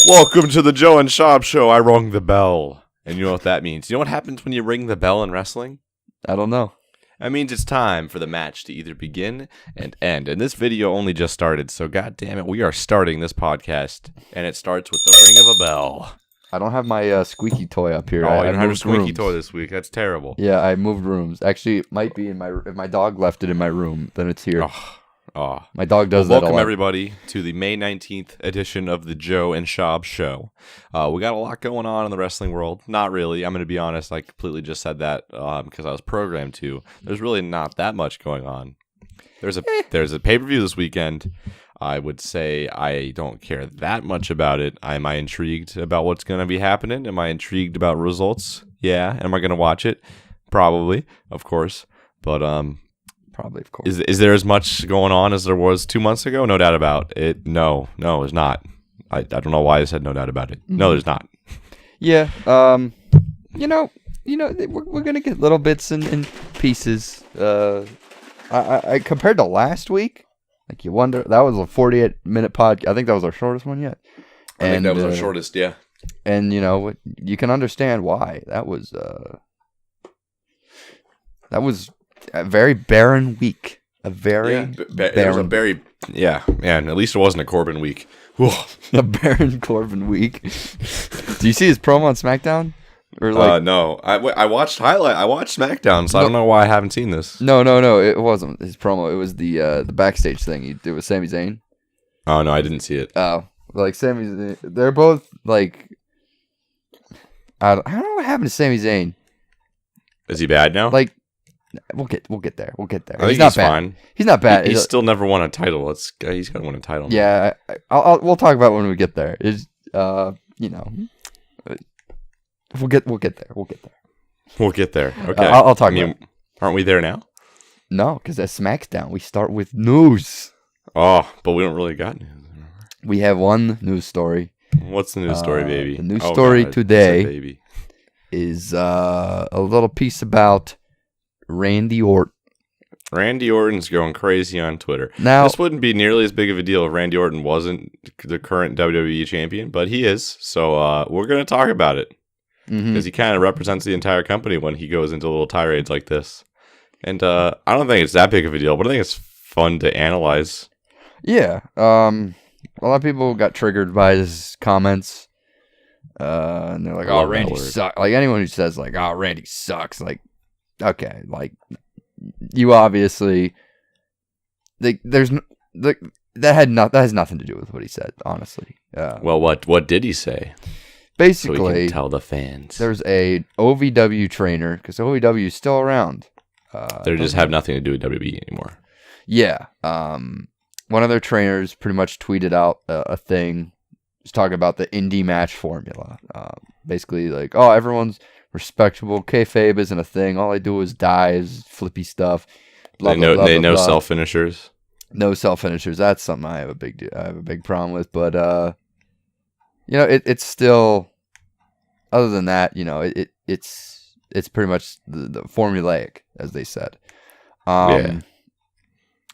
Welcome to the Joe and Shob Show. I rung the bell. And you know what that means? You know what happens when you ring the bell in wrestling? I don't know. That means it's time for the match to either begin and end. And this video only just started, so god damn it, we are starting this podcast. And it starts with the ring of a bell. I don't have my squeaky toy up here. Oh, I you don't have a moved squeaky rooms. toy this week. That's terrible. Yeah, I moved rooms. Actually, it might be in my. If my dog left it in my room, then it's here. Oh. My dog does that a lot. Welcome everybody to the May 19th edition of the Joe and Shob Show. We got a lot going on in the wrestling world. Not really. I'm going to be honest. I completely just said that because I was programmed to. There's really not that much going on. There's a pay-per-view this weekend. I would say I don't care that much about it. Am I intrigued about what's going to be happening? Am I intrigued about results? Yeah. Am I going to watch it? Probably, of course. But probably, of course. Is there as much going on as there was 2 months ago? No doubt about it. No, there's not. I don't know why I said no doubt about it. No, there's not. Yeah. We're gonna get little bits and pieces. I compared to last week. Like you wonder, that was a 48-minute podcast. I think that was our shortest one yet. I think that was our shortest, yeah. And you can understand why. That was a very barren week. Man. At least it wasn't a Corbin week. A barren Corbin week. Do you see his promo on SmackDown? Or no. I watched highlight. I watched SmackDown, so I don't know why I haven't seen this. No. It wasn't his promo. It was the backstage thing he did with Sami Zayn. Oh no, I didn't see it. Oh, like Sami Zayn. They're both like. I don't know what happened to Sami Zayn. Is he bad now? Like. We'll get there. I think he's not bad. fine. He's not bad. He's still never won a title. He's got to win a title. Yeah, we'll talk about it when we get there. We'll get there. We'll get there. Okay. I'll talk about it. Aren't we there now? No, because at SmackDown we start with news. Oh, but we don't really got news. We have one news story. What's the news story, baby? The news story today baby. is a little piece about Randy Orton. Randy Orton's going crazy on Twitter. Now, this wouldn't be nearly as big of a deal if Randy Orton wasn't the current WWE champion, but he is. So we're going to talk about it because he kind of represents the entire company when he goes into little tirades like this. And I don't think it's that big of a deal, but I think it's fun to analyze. Yeah. A lot of people got triggered by his comments. And they're like, oh, Randy sucks. Like anyone who says like, oh, Randy sucks. Like, okay, like you obviously that has nothing to do with what he said, honestly. Well, what did he say? Basically, so we can tell the fans. There's a OVW trainer because OVW is still around. They just have nothing to do with WWE anymore. Yeah. One of their trainers pretty much tweeted out a thing, just talking about the indie match formula. Basically, like, oh, everyone's respectable. Kayfabe isn't a thing. All I do is dives, flippy stuff. They know self finishers. No self finishers. That's something I have a big problem with. But it's still. Other than that, it's pretty much the formulaic, as they said. And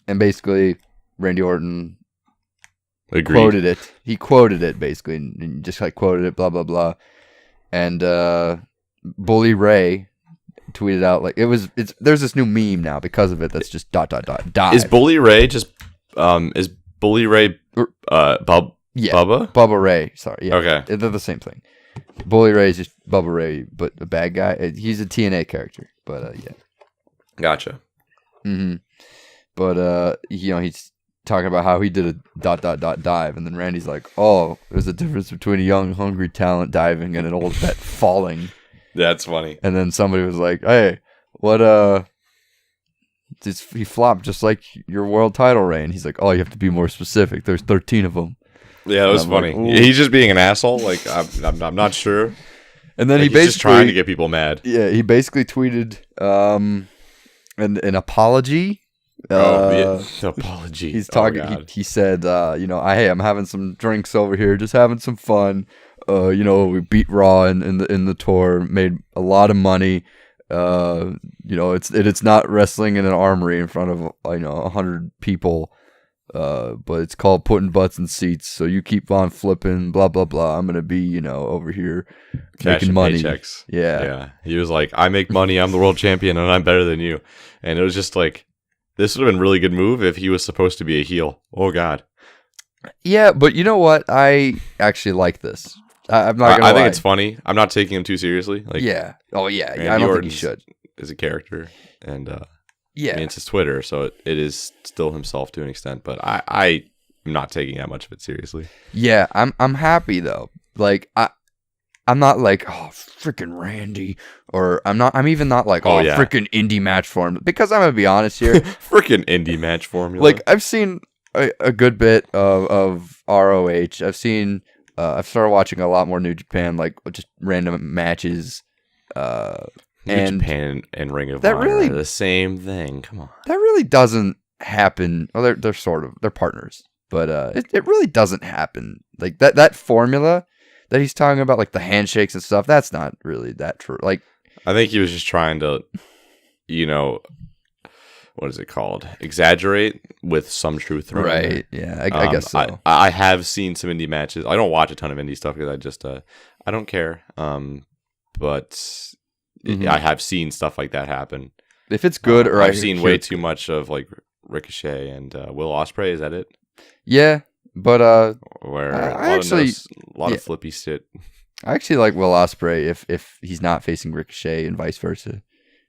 basically, Randy Orton quoted it. He quoted it basically, and just like quoted it, blah blah blah, and Bully Ray tweeted out like there's this new meme now because of it that's just ... dive. Is Bully Ray just is Bully Ray Bubba? Bubba Ray. Sorry, yeah. Okay, they're the same thing. Bully Ray is just Bubba Ray, but a bad guy. He's a TNA character, but yeah. Gotcha. But he's talking about how he did a ... dive, and then Randy's like, "Oh, there's a difference between a young, hungry talent diving and an old vet falling." That's funny. And then somebody was like, "Hey, what he flopped just like your world title reign." He's like, "Oh, you have to be more specific. There's 13 of them." Yeah, that was funny. Like, he's just being an asshole. Like I'm not sure. And then like, he's just trying to get people mad. Yeah, he basically tweeted an apology. Apology. He's talking. He said, hey, I'm having some drinks over here, just having some fun. We beat Raw in the tour, made a lot of money. It's not wrestling in an armory in front of 100 people. but it's called putting butts in seats. So you keep on flipping, blah blah blah. I'm gonna be, over here Cashing making money. paychecks. Yeah. Yeah. He was like, I make money. I'm the world champion, and I'm better than you. And it was just like, this would have been a really good move if he was supposed to be a heel. Oh God. Yeah, but you know what? I actually like this. I'm not gonna I lie. think it's funny. I'm not taking him too seriously. Like, yeah. Oh yeah. Randy I don't think Orton he should. is a character, and Yeah. I mean, it's his Twitter, so it is still himself to an extent. But I'm not taking that much of it seriously. Yeah. I'm happy though. Like I'm not like, oh, freaking Randy, or I'm even not like, oh, yeah. freaking indie match form, because I'm gonna be honest here. Freaking indie match formula. Like, I've seen a good bit of ROH. I've started watching a lot more New Japan, like just random matches. New Japan and Ring of that Honor really- are the same thing. Come on. That really doesn't happen. Well, they're partners, but it really doesn't happen. Like that formula that he's talking about, like the handshakes and stuff, that's not really that true. Like, I think he was just trying to, what is it called? Exaggerate with some truth. Thrown in there. right? Yeah, I guess so. I have seen some indie matches. I don't watch a ton of indie stuff because I just I don't care. But I have seen stuff like that happen. If it's good, or I've seen way too much of like Ricochet and Will Ospreay. Is that it? Yeah, but Where I a lot of flippy shit. I actually like Will Ospreay if he's not facing Ricochet and vice versa,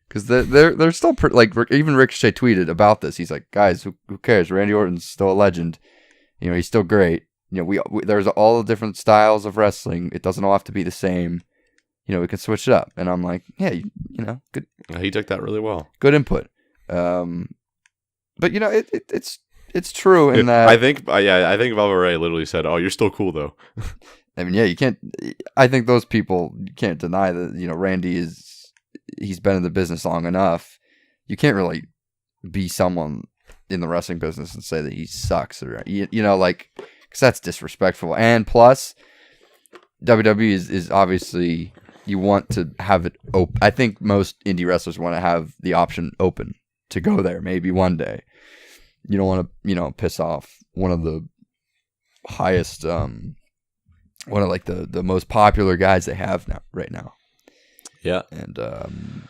because they're still like, even Ricochet tweeted about this. He's like, guys, who cares? Randy Orton's still a legend. He's still great. We there's all the different styles of wrestling. It doesn't all have to be the same. We can switch it up. And I'm like, yeah, good. He took that really well. Good input. But it's true in that I think Velvet Ray literally said, "Oh, you're still cool though." I mean, yeah, you can't. I think those people, you can't deny that. Randy he's been in the business long enough. You can't really be someone in the wrestling business and say that he sucks, or like, because that's disrespectful. And plus, WWE is obviously, you want to have it open. I think most indie wrestlers want to have the option open to go there maybe one day. You don't want to, piss off one of the highest, one of like the most popular guys they have right now. Yeah. And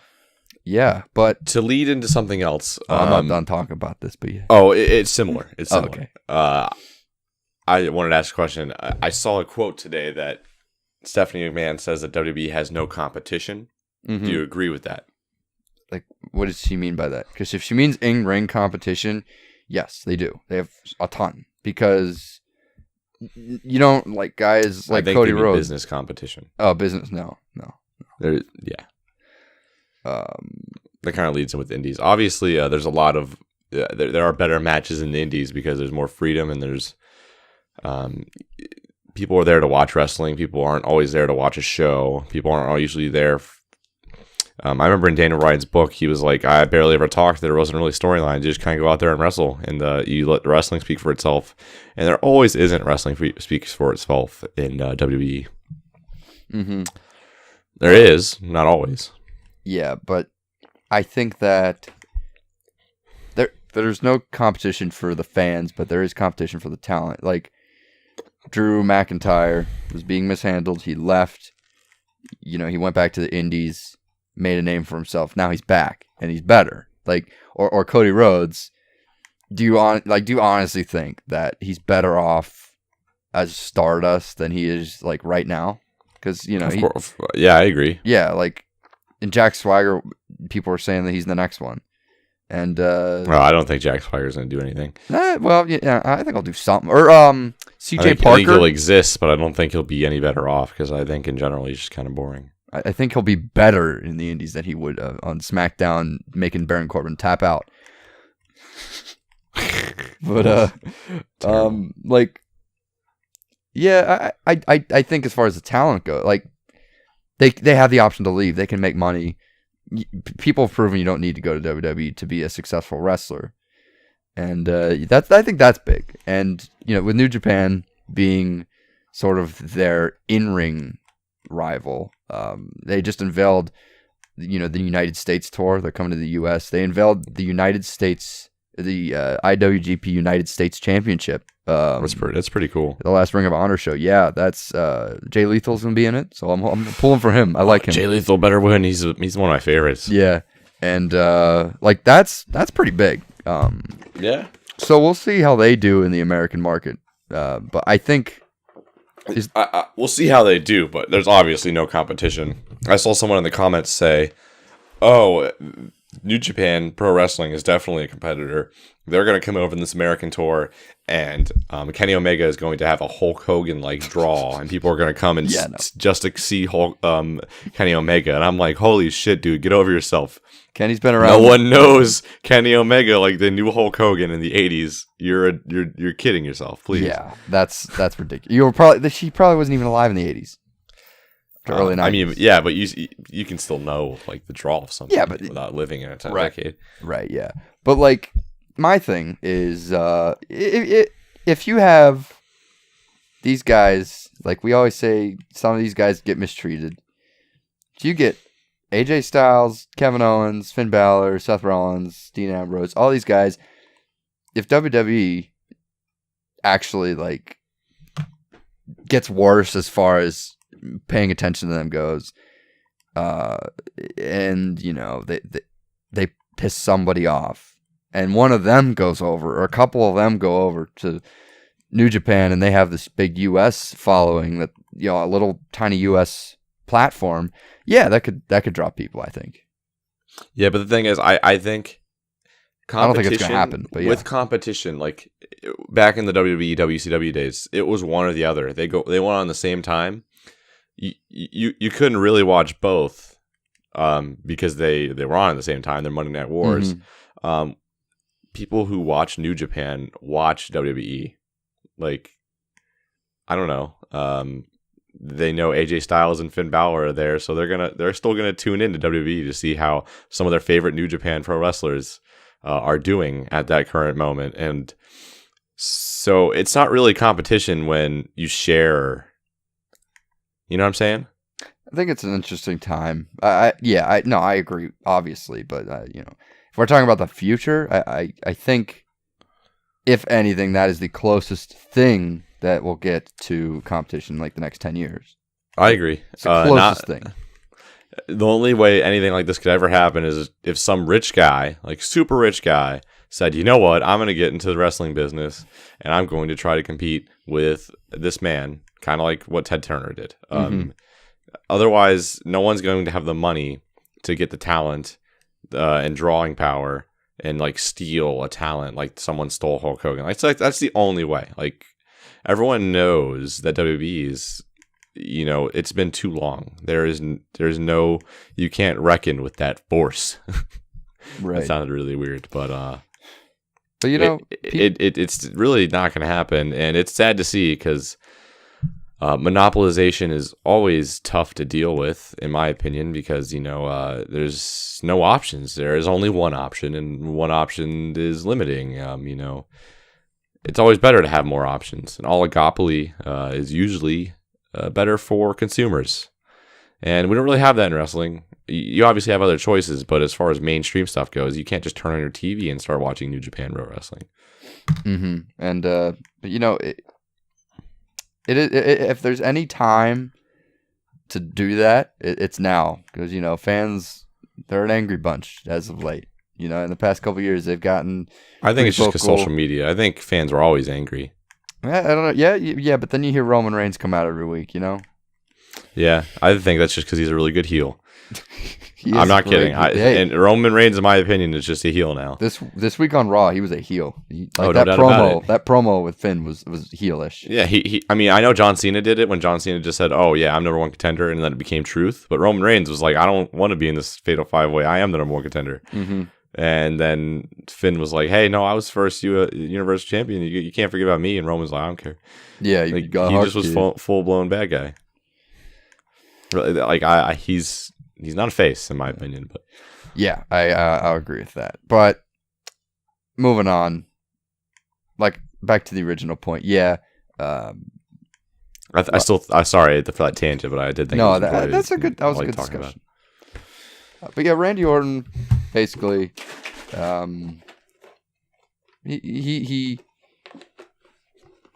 yeah, but to lead into something else, I'm not done talking about this, but yeah. Oh, it's similar. It's similar. Okay. I wanted to ask a question. I saw a quote today that Stephanie McMahon says that WWE has no competition. Mm-hmm. Do you agree with that? Like, what does she mean by that? Because if she means in-ring competition, yes, they do. They have a ton. Because you don't like guys like Cody Rhodes. Business competition. Oh, business? No. Yeah. That kind of leads in with indies. Obviously, there's a lot of there are better matches in the indies because there's more freedom and there's people are there to watch wrestling. People aren't always there to watch a show. People aren't usually there. I remember in Dana Bryan's book, he was like, I barely ever talked. There wasn't really storyline. You just kind of go out there and wrestle, and you let the wrestling speak for itself. And there always isn't wrestling speaks for itself in WWE. Mm-hmm. There is, not always. Yeah, but I think that there's no competition for the fans, but there is competition for the talent. Like, Drew McIntyre was being mishandled. He left. He went back to the indies, made a name for himself. Now he's back and he's better. Like, or Cody Rhodes. Do you honestly think that he's better off as Stardust than he is like right now? Because yeah, I agree. Yeah, like in Jack Swagger, people are saying that he's the next one, and well, I don't think Jack Swagger's gonna do anything. Well, yeah, I think I'll do something. Or CJ Parker. I think he'll exist, but I don't think he'll be any better off because I think in general he's just kind of boring. I think he'll be better in the indies than he would on SmackDown, making Baron Corbin tap out. But like, yeah, I think as far as the talent goes, like they have the option to leave. They can make money. People have proven you don't need to go to WWE to be a successful wrestler, and I think that's big. And with New Japan being sort of their in-ring rival, they just unveiled the United States tour. They're coming to the US. They unveiled the United States the IWGP United States Championship. That's pretty cool. The last Ring of Honor show. Yeah, that's Jay Lethal's gonna be in it, so I'm pulling for him. I like him. Jay Lethal better win. He's one of my favorites. Yeah, and like that's pretty big. Yeah. So we'll see how they do in the American market. But I think we'll see how they do. But there's obviously no competition. I saw someone in the comments say, "Oh, New Japan Pro Wrestling is definitely a competitor. They're going to come over in this American tour, and Kenny Omega is going to have a Hulk Hogan like draw, and people are going to come and just to see Kenny Omega." And I'm like, "Holy shit, dude, get over yourself." Kenny's been around. No one knows Kenny Omega like the new Hulk Hogan in the '80s. You're kidding yourself, please. Yeah, that's ridiculous. She probably wasn't even alive in the '80s. Early 90s. I mean, yeah, but you can still know like the draw of something, without living in a decade, right? Yeah, but like my thing is, if you have these guys, like we always say, some of these guys get mistreated. If you get AJ Styles, Kevin Owens, Finn Balor, Seth Rollins, Dean Ambrose, all these guys, if WWE actually like gets worse as far as paying attention to them goes, and you know they piss somebody off, and one of them goes over, or a couple of them go over to New Japan, and they have this big U.S. following, that a little tiny U.S. platform. Yeah, that could draw people, I think. Yeah, but the thing is, I think I don't think it's gonna happen. But with competition, like back in the WWE, WCW days, it was one or the other. They went on the same time. You couldn't really watch both because they were on at the same time. They're Monday Night Wars. Mm-hmm. People who watch New Japan watch WWE. Like, I don't know. They know AJ Styles and Finn Balor are there, so they're still gonna tune into WWE to see how some of their favorite New Japan pro wrestlers are doing at that current moment. And so it's not really competition when you share. You know what I'm saying? I think it's an interesting time. I agree, obviously, but if we're talking about the future, I think, if anything, that is the closest thing that will get to competition in like the next 10 years. I agree. It's the closest thing. The only way anything like this could ever happen is if some rich guy, like super rich guy, said, "You know what? I'm going to get into the wrestling business, and I'm going to try to compete with this man." Kind of like what Ted Turner did. Otherwise, no one's going to have the money to get the talent and drawing power and like steal a talent like someone stole Hulk Hogan. Like, that's the only way. Like, everyone knows that WWE is, it's been too long. There's no, you can't reckon with that force. Right. That sounded really weird, but it's really not going to happen, and it's sad to see because. Monopolization is always tough to deal with, in my opinion, because, there's no options. There is only one option, and one option is limiting. It's always better to have more options. An oligopoly is usually better for consumers. And we don't really have that in wrestling. You obviously have other choices, but as far as mainstream stuff goes, you can't just turn on your TV and start watching New Japan Pro Wrestling. Mm-hmm. And, if there's any time to do that, it's now, because fans, they're an angry bunch as of late. In the past couple of years, they've gotten. I think it's just because social media. I think fans were always angry. I don't know. Yeah, but then you hear Roman Reigns come out every week. Yeah, I think that's just because he's a really good heel. I'm not kidding. And Roman Reigns, in my opinion, is just a heel now. This week on Raw, he was a heel. No doubt about it. That promo with Finn was heelish. Yeah, he. I mean, I know John Cena did it when John Cena just said, "Oh yeah, I'm number one contender," and then it became truth. But Roman Reigns was like, "I don't want to be in this Fatal 5-Way. I am the number one contender." Mm-hmm. And then Finn was like, "Hey, no, I was first Universal Champion. You can't forget about me." And Roman's like, "I don't care." Yeah, he just was full blown bad guy. Like he's not a face in my opinion, but yeah, I'll agree with that. But moving on, like back to the original point. Yeah, I still sorry for that tangent, but I did think that was a good discussion. But yeah, Randy Orton basically he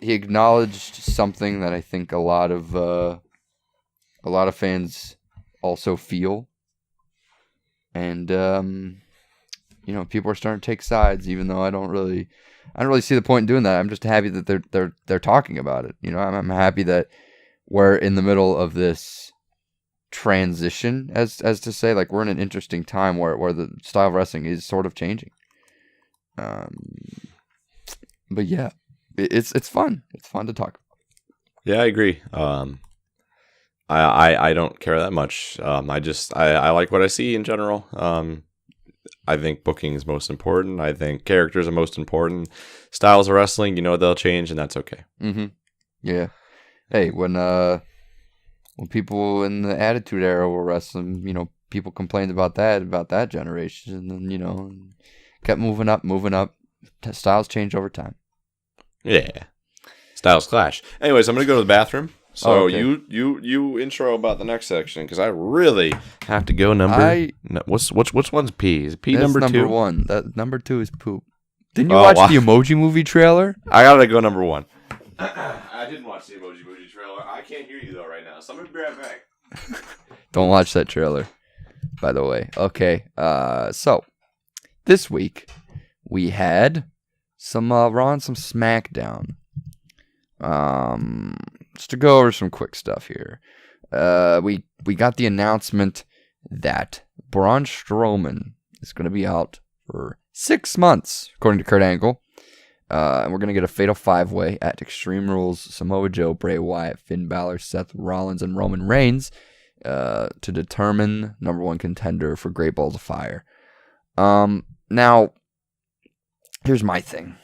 acknowledged something that I think a lot of fans also feel, and people are starting to take sides, even though I don't really see the point in doing that. I'm just happy that they're talking about it. I'm happy that we're in the middle of this transition, as to say, like, we're in an interesting time where the style of wrestling is sort of changing. But yeah, it's fun. It's fun to talk. Yeah, I agree. I don't care that much. I like what I see in general. I think booking is most important. I think characters are most important. Styles of wrestling, they'll change, and that's okay. Mm-hmm. Yeah. Hey, when people in the Attitude Era were wrestling, people complained about that generation, and then, kept moving up. Styles change over time. Yeah. Styles clash. Anyways, I'm going to go to the bathroom. So okay. you intro about the next section, because I really have to go which one's P? Is P number 2? Number 1. That number 2 is poop. Didn't you watch the Emoji Movie trailer? I gotta go number 1. I didn't watch the Emoji Movie trailer. I can't hear you though right now. So I'm gonna be right back. Don't watch that trailer, by the way. Okay. So this week we had some Raw and some SmackDown. Just to go over some quick stuff here. We got the announcement that Braun Strowman is going to be out for 6 months, according to Kurt Angle. And we're going to get a Fatal 5-Way at Extreme Rules, Samoa Joe, Bray Wyatt, Finn Balor, Seth Rollins, and Roman Reigns to determine number 1 contender for Great Balls of Fire. Now, here's my thing.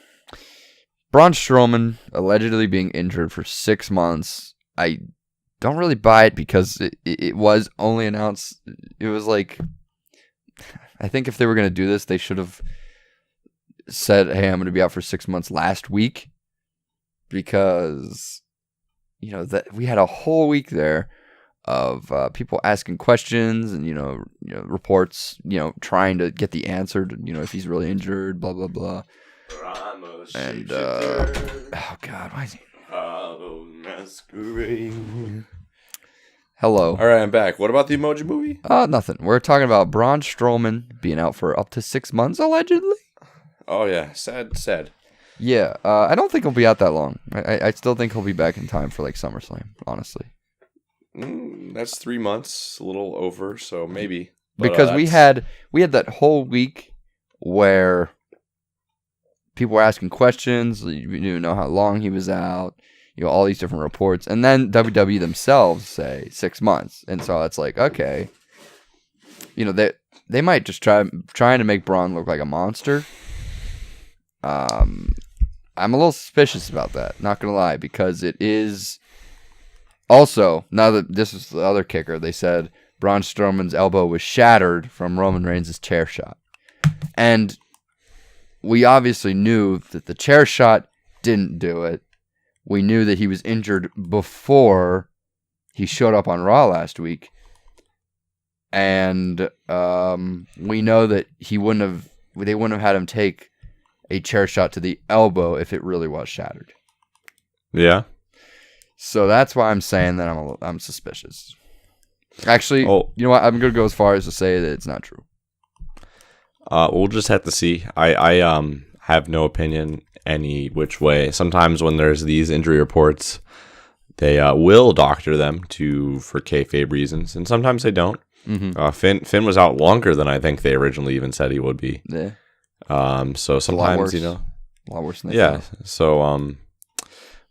Braun Strowman allegedly being injured for 6 months. I don't really buy it, because it was only announced. It was like, I think if they were going to do this, they should have said, hey, I'm going to be out for 6 months last week, because that we had a whole week there of people asking questions and reports, trying to get the answer to, if he's really injured, blah blah blah. And oh god, why is he? Hello. All right, I'm back. What about the Emoji Movie? Nothing. We're talking about Braun Strowman being out for up to 6 months, allegedly. Oh yeah, sad. Yeah, I don't think he'll be out that long. I still think he'll be back in time for like SummerSlam, honestly. That's 3 months, a little over, so maybe. But, because we had that whole week where people were asking questions. We didn't know how long he was out. All these different reports, and then WWE themselves say 6 months, and so it's like, okay, they might just trying to make Braun look like a monster. I'm a little suspicious about that, not gonna lie, because it is also, now that this is the other kicker, they said Braun Strowman's elbow was shattered from Roman Reigns' chair shot, and we obviously knew that the chair shot didn't do it. We knew that he was injured before he showed up on Raw last week. And we know that they wouldn't have had him take a chair shot to the elbow if it really was shattered. Yeah. So that's why I'm saying that I'm suspicious. Actually, you know what? I'm going to go as far as to say that it's not true. We'll just have to see. I have no opinion any which way. Sometimes when there's these injury reports, they will doctor them for kayfabe reasons, and sometimes they don't. Mm-hmm. Finn was out longer than I think they originally even said he would be. Yeah. So sometimes a lot worse than they thought. So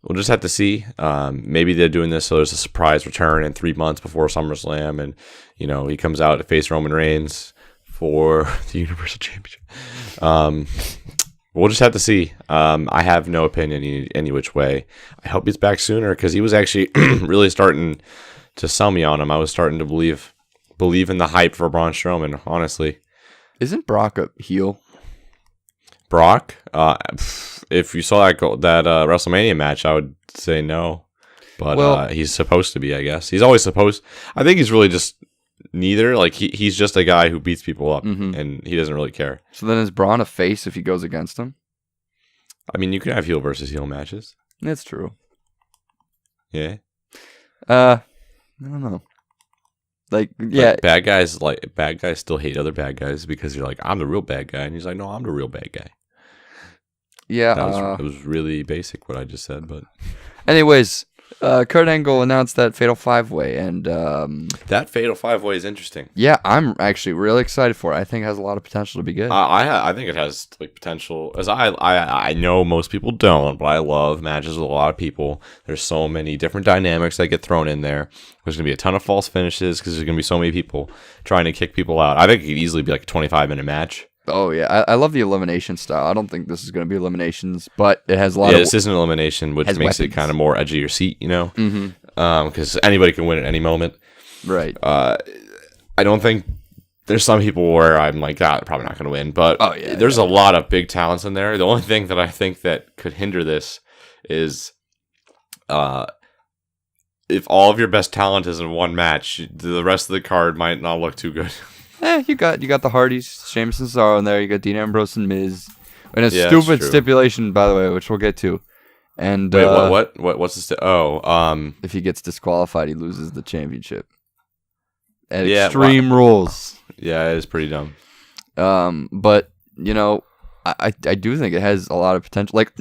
we'll just have to see. Maybe they're doing this so there's a surprise return in 3 months before SummerSlam, and he comes out to face Roman Reigns for the Universal Championship. We'll just have to see. I have no opinion any which way. I hope he's back sooner, because he was actually really starting to sell me on him. I was starting to believe in the hype for Braun Strowman, honestly. Isn't Brock a heel? Brock? If you saw that WrestleMania match, I would say no. But he's supposed to be, I guess. He's always supposed. I think he's really just neither. Like he's just a guy who beats people up, and he doesn't really care. So then is Braun a face if he goes against him? I mean, you can have heel versus heel matches. That's true. Yeah. I don't know. Like, yeah, But bad guys still hate other bad guys because you're like, I'm the real bad guy, and he's like, no, I'm the real bad guy. yeah. That was really basic what I just said, but Anyways, Kurt Angle announced that Fatal 5-Way, and that Fatal 5-Way is interesting. yeah, I'm actually really excited for it. I think it has a lot of potential to be good. I think it has like potential. As I know most people don't, but I love matches with a lot of people. There's so many different dynamics that get thrown in there. There's gonna be a ton of false finishes because there's gonna be so many people trying to kick people out. I think it could easily be like a 25-minute match. Oh yeah, I love the elimination style. I don't think this is going to be eliminations, but it has a lot of. This isn't elimination, which makes it kind of more edge of your seat, you know, because anybody can win at any moment. Right. I don't think there's some people where I'm like, they're probably not going to win, but there's a lot of big talents in there. The only thing that I think that could hinder this is, if all of your best talent is in one match, the rest of the card might not look too good. You got the Hardys, Sheamus and Cesaro in there. You got Dean Ambrose and Miz, and a Yeah, stupid that's true. stipulation, by the way, which we'll get to. And Wait, what's the if he gets disqualified, he loses the championship. At Yeah, Extreme Rules. yeah, it is pretty dumb. But you know, I do think it has a lot of potential. Like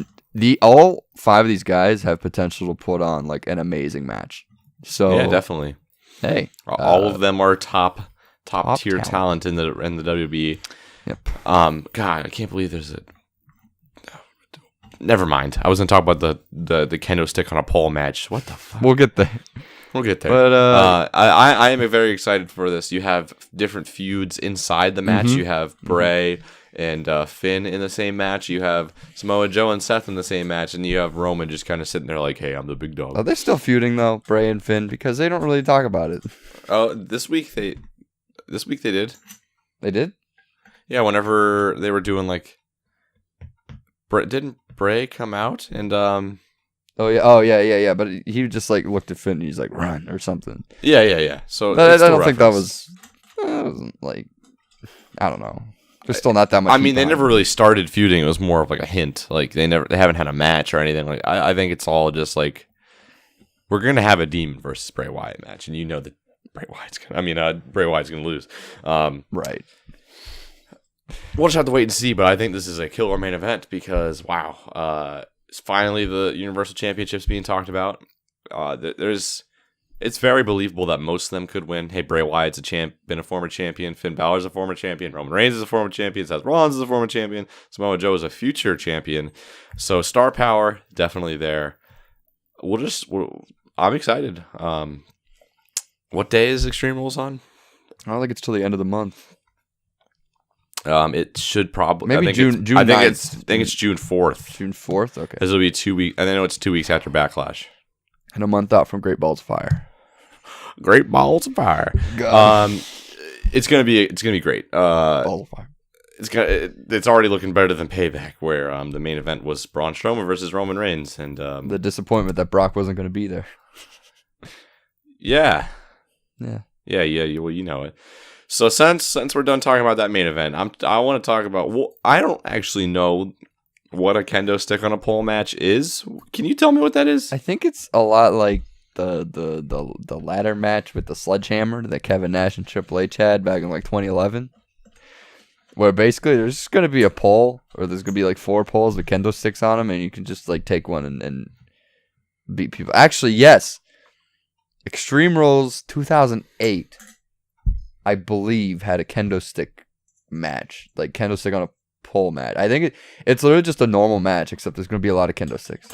all 5 of these guys have potential to put on like an amazing match. So Yeah, definitely. Hey, All of them are top tier talent. talent in the WB. Yep. God, I can't believe there's a. Never mind. I was gonna talk about the kendo stick on a pole match. What the fuck? We'll get there. We'll get there. But I am very excited for this. You have different feuds inside the match. You have Bray and Finn in the same match. You have Samoa Joe and Seth in the same match, and you have Roman just kind of sitting there like, "Hey, I'm the big dog." are they still feuding though, Bray and Finn? Because they don't really talk about it. Oh, this week they did. They did? Yeah, whenever they were doing like, didn't Bray come out and Oh yeah. But he just like looked at Finn and he's like, "Run" or something. yeah. So But I it's still don't think that referenced. was. It wasn't like, I don't know. There's still not that much. I mean, heat they behind never it. really started feuding. It was more of like a hint. Like they haven't had a match or anything. Like I think it's all just like we're gonna have a Demon versus Bray Wyatt match, and you know that Bray Wyatt's gonna lose. Right. We'll just have to wait and see. But I think this is a killer main event because wow, finally the Universal Championship's being talked about. It's very believable that most of them could win. Hey, Bray Wyatt's been a former champion. Finn Balor's a former champion. Roman Reigns is a former champion. Seth Rollins is a former champion. Samoa Joe is a future champion. So star power definitely there. I'm excited. What day is Extreme Rules on? I don't think it's till the end of the month. It should probably Maybe June I think 9th. it's June 4th. June 4th. Okay. This will be 2 weeks. I know it's 2 weeks after Backlash. And a month out from Great Balls of Fire. Great balls of fire. God. It's gonna be great. Balls of Fire. It's already looking better than Payback, where the main event was Braun Strowman versus Roman Reigns, and The disappointment that Brock wasn't going to be there. yeah. Yeah. Well, you know it. So since we're done talking about that main event, I want to talk about. Well, I don't actually know what a kendo stick on a pole match is. Can you tell me what that is? I think it's a lot like the ladder match with the sledgehammer that Kevin Nash and Triple H had back in like 2011. Where basically there's just going to be a pole, or there's going to be like 4 poles with kendo sticks on them, and you can just like take one and beat people. Actually, yes. Extreme Rules 2008, I believe, had a kendo stick match. Like kendo stick on a pole match. I think it's literally just a normal match, except there's going to be a lot of kendo sticks.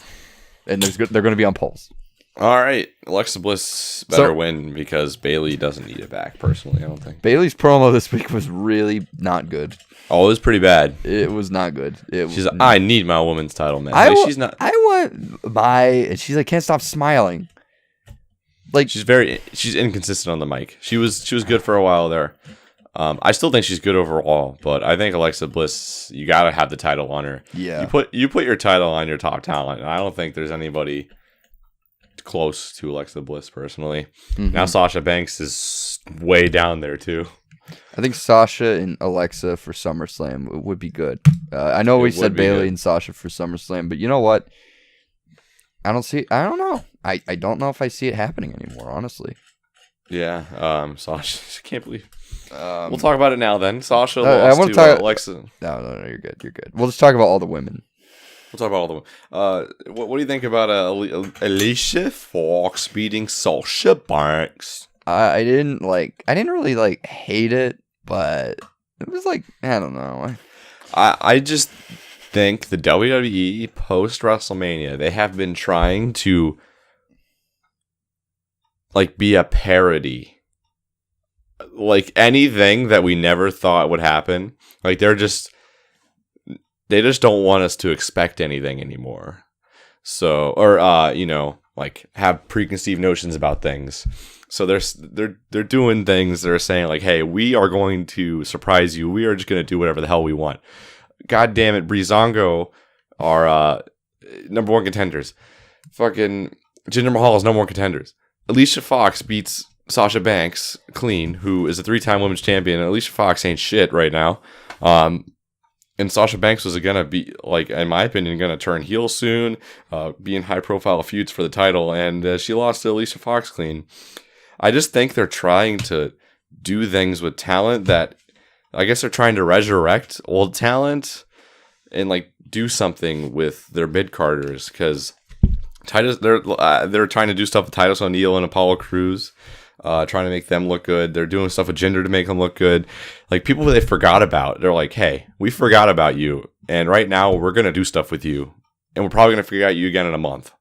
And they're going to be on poles. All right, Alexa Bliss better win because Bayley doesn't need it back. Personally, I don't think Bayley's promo this week was really not good. Oh, it was pretty bad. It was not good. She's like, I need my women's title match. She's not. I want my. And she's like, can't stop smiling. Like She's inconsistent on the mic. She was good for a while there. I still think she's good overall, but I think Alexa Bliss, you gotta have the title on her. Yeah. You put your title on your top talent, and I don't think there's anybody close to Alexa Bliss personally. Mhm. Now Sasha Banks is way down there too. I think Sasha and Alexa for SummerSlam would be good. I know we said Bayley and Sasha for SummerSlam, but you know what? I don't know. I don't know if I see it happening anymore, honestly. Yeah, Sasha. I can't believe. We'll talk about it now then. Sasha I lost want to talk. Alexa. No, you're good. You're good. We'll just talk about all the women. We'll talk about all the women. What do you think about Alicia Fox beating Sasha Banks? I didn't really hate it, but it was like, I don't know. I just think the WWE post WrestleMania, they have been trying to be a parody. Like anything that we never thought would happen. Like they just don't want us to expect anything anymore. So, or have preconceived notions about things. So they're doing things that are saying like, hey, we are going to surprise you. We are just going to do whatever the hell we want. God damn it, Breezango are number one contenders. Fucking Jinder Mahal is number one contenders. Alicia Fox beats Sasha Banks clean, who is a 3-time women's champion. And Alicia Fox ain't shit right now. And Sasha Banks was going to be, in my opinion, going to turn heel soon, be in high-profile feuds for the title, and she lost to Alicia Fox clean. I just think they're trying to do things with talent that, I guess they're trying to resurrect old talent and, do something with their mid-carders, because Titus, they're trying to do stuff with Titus O'Neil and Apollo Crews, trying to make them look good. They're doing stuff with Jinder to make them look good. People they forgot about. They're like, hey, we forgot about you, and right now we're going to do stuff with you, and we're probably going to forget you again in a month.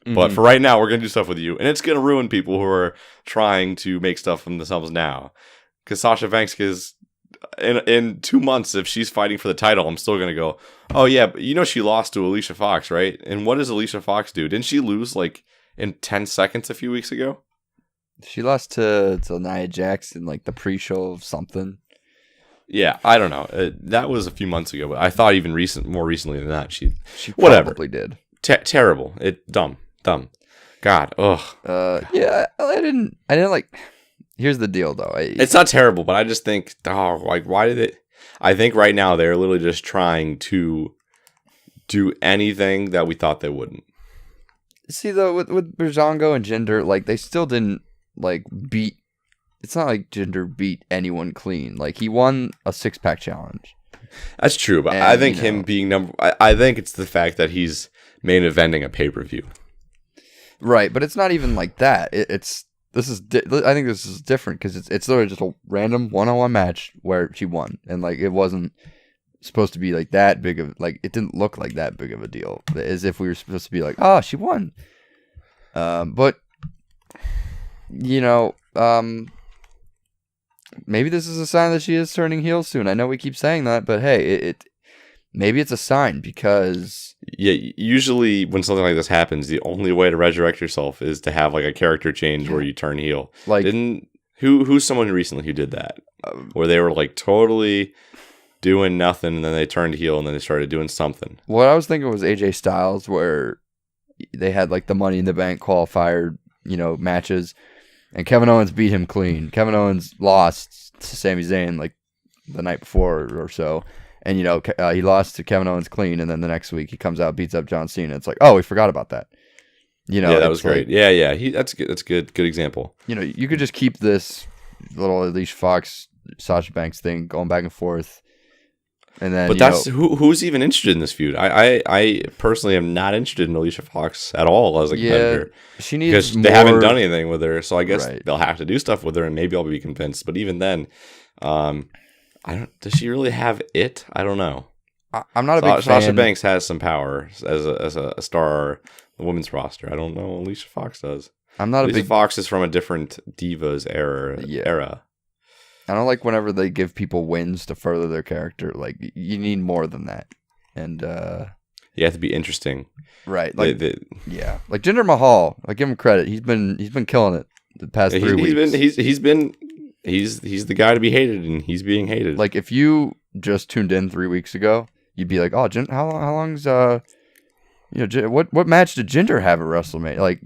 Mm-hmm. But for right now, we're going to do stuff with you, and it's going to ruin people who are trying to make stuff from themselves now. Because Sasha Banks is, in 2 months, if she's fighting for the title, I'm still going to go, oh yeah, but she lost to Alicia Fox, right? And what does Alicia Fox do? Didn't she lose in 10 seconds a few weeks ago? She lost to Nia Jax in the pre-show of something. Yeah, I don't know. That was a few months ago, but I thought even more recently than that, she probably did. Terrible. Dumb. God. Ugh. Yeah, I didn't Here's the deal, though. It's not terrible, but I just think, why did it? I think right now they're literally just trying to do anything that we thought they wouldn't. See, though, with Breezango and Jinder, they still didn't beat. It's not like Jinder beat anyone clean. He won a 6-pack challenge. That's true, but I think him being I think it's the fact that he's main eventing a pay-per-view. Right, but it's not even like that. I think this is different because it's literally just a random one-on-one match where she won, and it wasn't supposed to be that big of it didn't look like that big of a deal, as if we were supposed to be oh, she won. But maybe this is a sign that she is turning heel soon. I know we keep saying that, but hey, maybe it's a sign because. Yeah, usually when something like this happens, the only way to resurrect yourself is to have a character change where you turn heel. Who's someone recently who did that? Where they were totally doing nothing and then they turned heel and then they started doing something. What I was thinking was AJ Styles, where they had the Money in the Bank qualifier, matches, and Kevin Owens beat him clean. Kevin Owens lost to Sami Zayn the night before or so. And, he lost to Kevin Owens clean, and then the next week he comes out, beats up John Cena. It's oh, we forgot about that. Yeah, that was great. Yeah. That's good. That's good. Good example. You could just keep this little Alicia Fox, Sasha Banks thing going back and forth. And then, but that's who's even interested in this feud. I personally am not interested in Alicia Fox at all as a competitor. She needs because they haven't done anything with her. So I guess they'll have to do stuff with her, and maybe I'll be convinced. But even then, does she really have it? I don't know. I'm not a big fan. Sasha Banks has some power as a star the women's roster. I don't know Alicia Fox does. Alicia Fox is from a different Divas era. I don't like whenever they give people wins to further their character. You need more than that. And you have to be interesting. Right. Yeah. Jinder Mahal, give him credit. He's been killing it the past 3 weeks. He's the guy to be hated, and he's being hated. If you just tuned in 3 weeks ago, you'd be like, "Oh, how long's what match did Jinder have at WrestleMania?"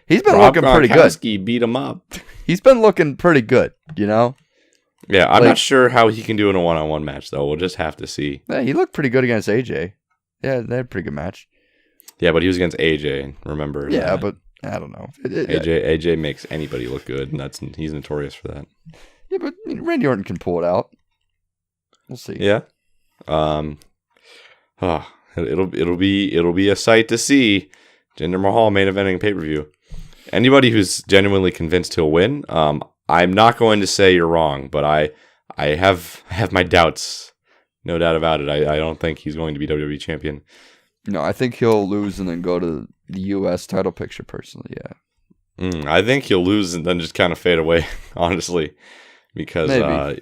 He's been looking pretty good. Beat him up. he's been looking pretty good, you know? Yeah, I'm not sure how he can do in a one-on-one match, though. We'll just have to see. Yeah, he looked pretty good against AJ. Yeah, they had a pretty good match. Yeah, but he was against AJ, remember? Yeah, but I don't know. AJ makes anybody look good, and he's notorious for that. Yeah, but Randy Orton can pull it out. We'll see. Yeah. It'll be a sight to see. Jinder Mahal main eventing pay-per-view. Anybody who's genuinely convinced he'll win, I'm not going to say you're wrong, but I have my doubts. No doubt about it. I don't think he's going to be WWE champion. No, I think he'll lose and then go to the U.S. title picture personally, yeah. I think he'll lose and then just kind of fade away, honestly. Because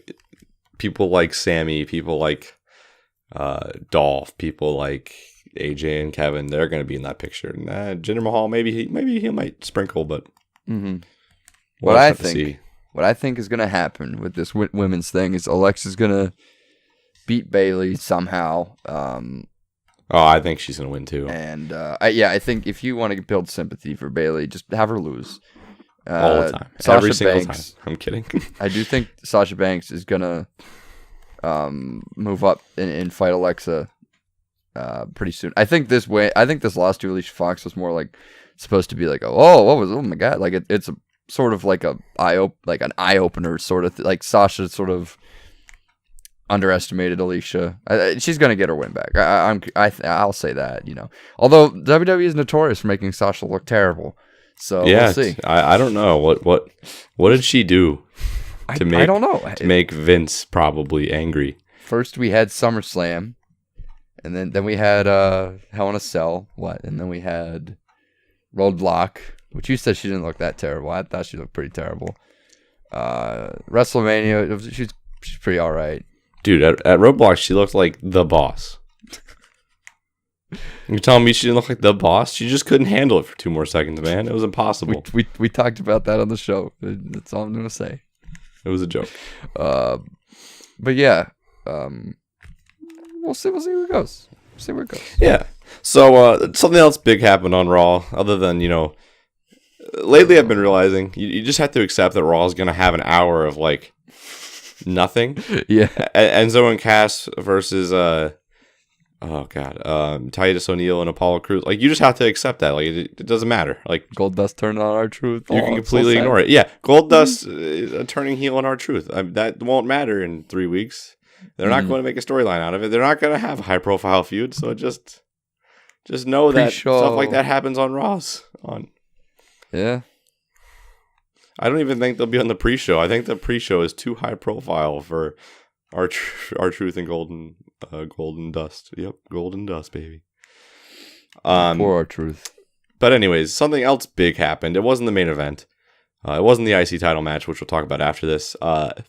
people like Sammy, people like Dolph, people like AJ and Kevin, they're going to be in that picture. Jinder Mahal, maybe he might sprinkle, but what I think is going to happen with this women's thing is Alexa's going to beat Bayley somehow. I think she's going to win too. And I think if you want to build sympathy for Bayley, just have her lose. All the time. Every single time. I'm kidding. I do think Sasha Banks is going to move up and fight Alexa pretty soon. I think this loss to Alicia Fox was more like supposed to be like, oh my god, like it's a sort of like an eye opener sort of like Sasha sort of underestimated Alicia. She's gonna get her win back. I'll say that, you know. Although WWE is notorious for making Sasha look terrible, so we'll see. I don't know what did she do to make I don't know to make Vince probably angry. First we had SummerSlam, and then we had Hell in a Cell. And then we had Roadblock, which you said she didn't look that terrible. I thought she looked pretty terrible. WrestleMania, she's pretty all right. Dude, at Roadblock, she looked like the boss. You're telling me she didn't look like the boss? She just couldn't handle it for 2 more seconds, man. It was impossible. We talked about that on the show. That's all I'm going to say. It was a joke. But yeah, we'll see where it goes. Yeah. So something else big happened on Raw, other than, lately I've been realizing you just have to accept that Raw is going to have an hour of, like, nothing. Yeah. Enzo and Cass versus Titus O'Neil and Apollo Crews. Like, you just have to accept that. Like, it doesn't matter. Like, Goldust turned on R-Truth. You can completely ignore it. Yeah, Goldust turning heel on R-Truth. That won't matter in 3 weeks. They're not going to make a storyline out of it. They're not going to have a high-profile feud. So just know that stuff like that happens on Raw's. Yeah. I don't even think they'll be on the pre-show. I think the pre-show is too high-profile for R-Truth and Golden Dust. Yep, Golden Dust, baby. Poor R-Truth. But anyways, something else big happened. It wasn't the main event. It wasn't the IC title match, which we'll talk about after this.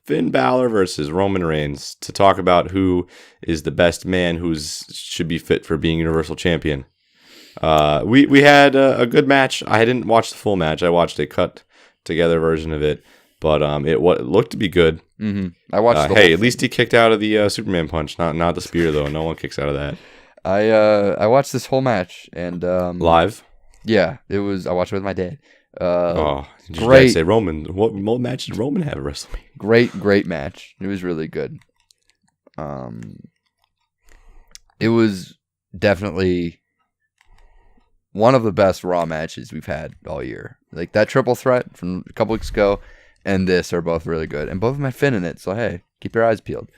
Finn Balor versus Roman Reigns to talk about who is the best man who should be fit for being Universal Champion. We had a good match. I didn't watch the full match. I watched a cut together version of it, but it looked to be good. Mm-hmm. I watched. At least he kicked out of the Superman punch, not the spear though. No one kicks out of that. I watched this whole match and live. Yeah, it was. I watched it with my dad. Great. Say Roman. What match did Roman have at WrestleMania? Great match. It was really good. It was definitely one of the best Raw matches we've had all year. Like that triple threat from a couple weeks ago and this are both really good. And both of them have Finn in it, so hey, keep your eyes peeled.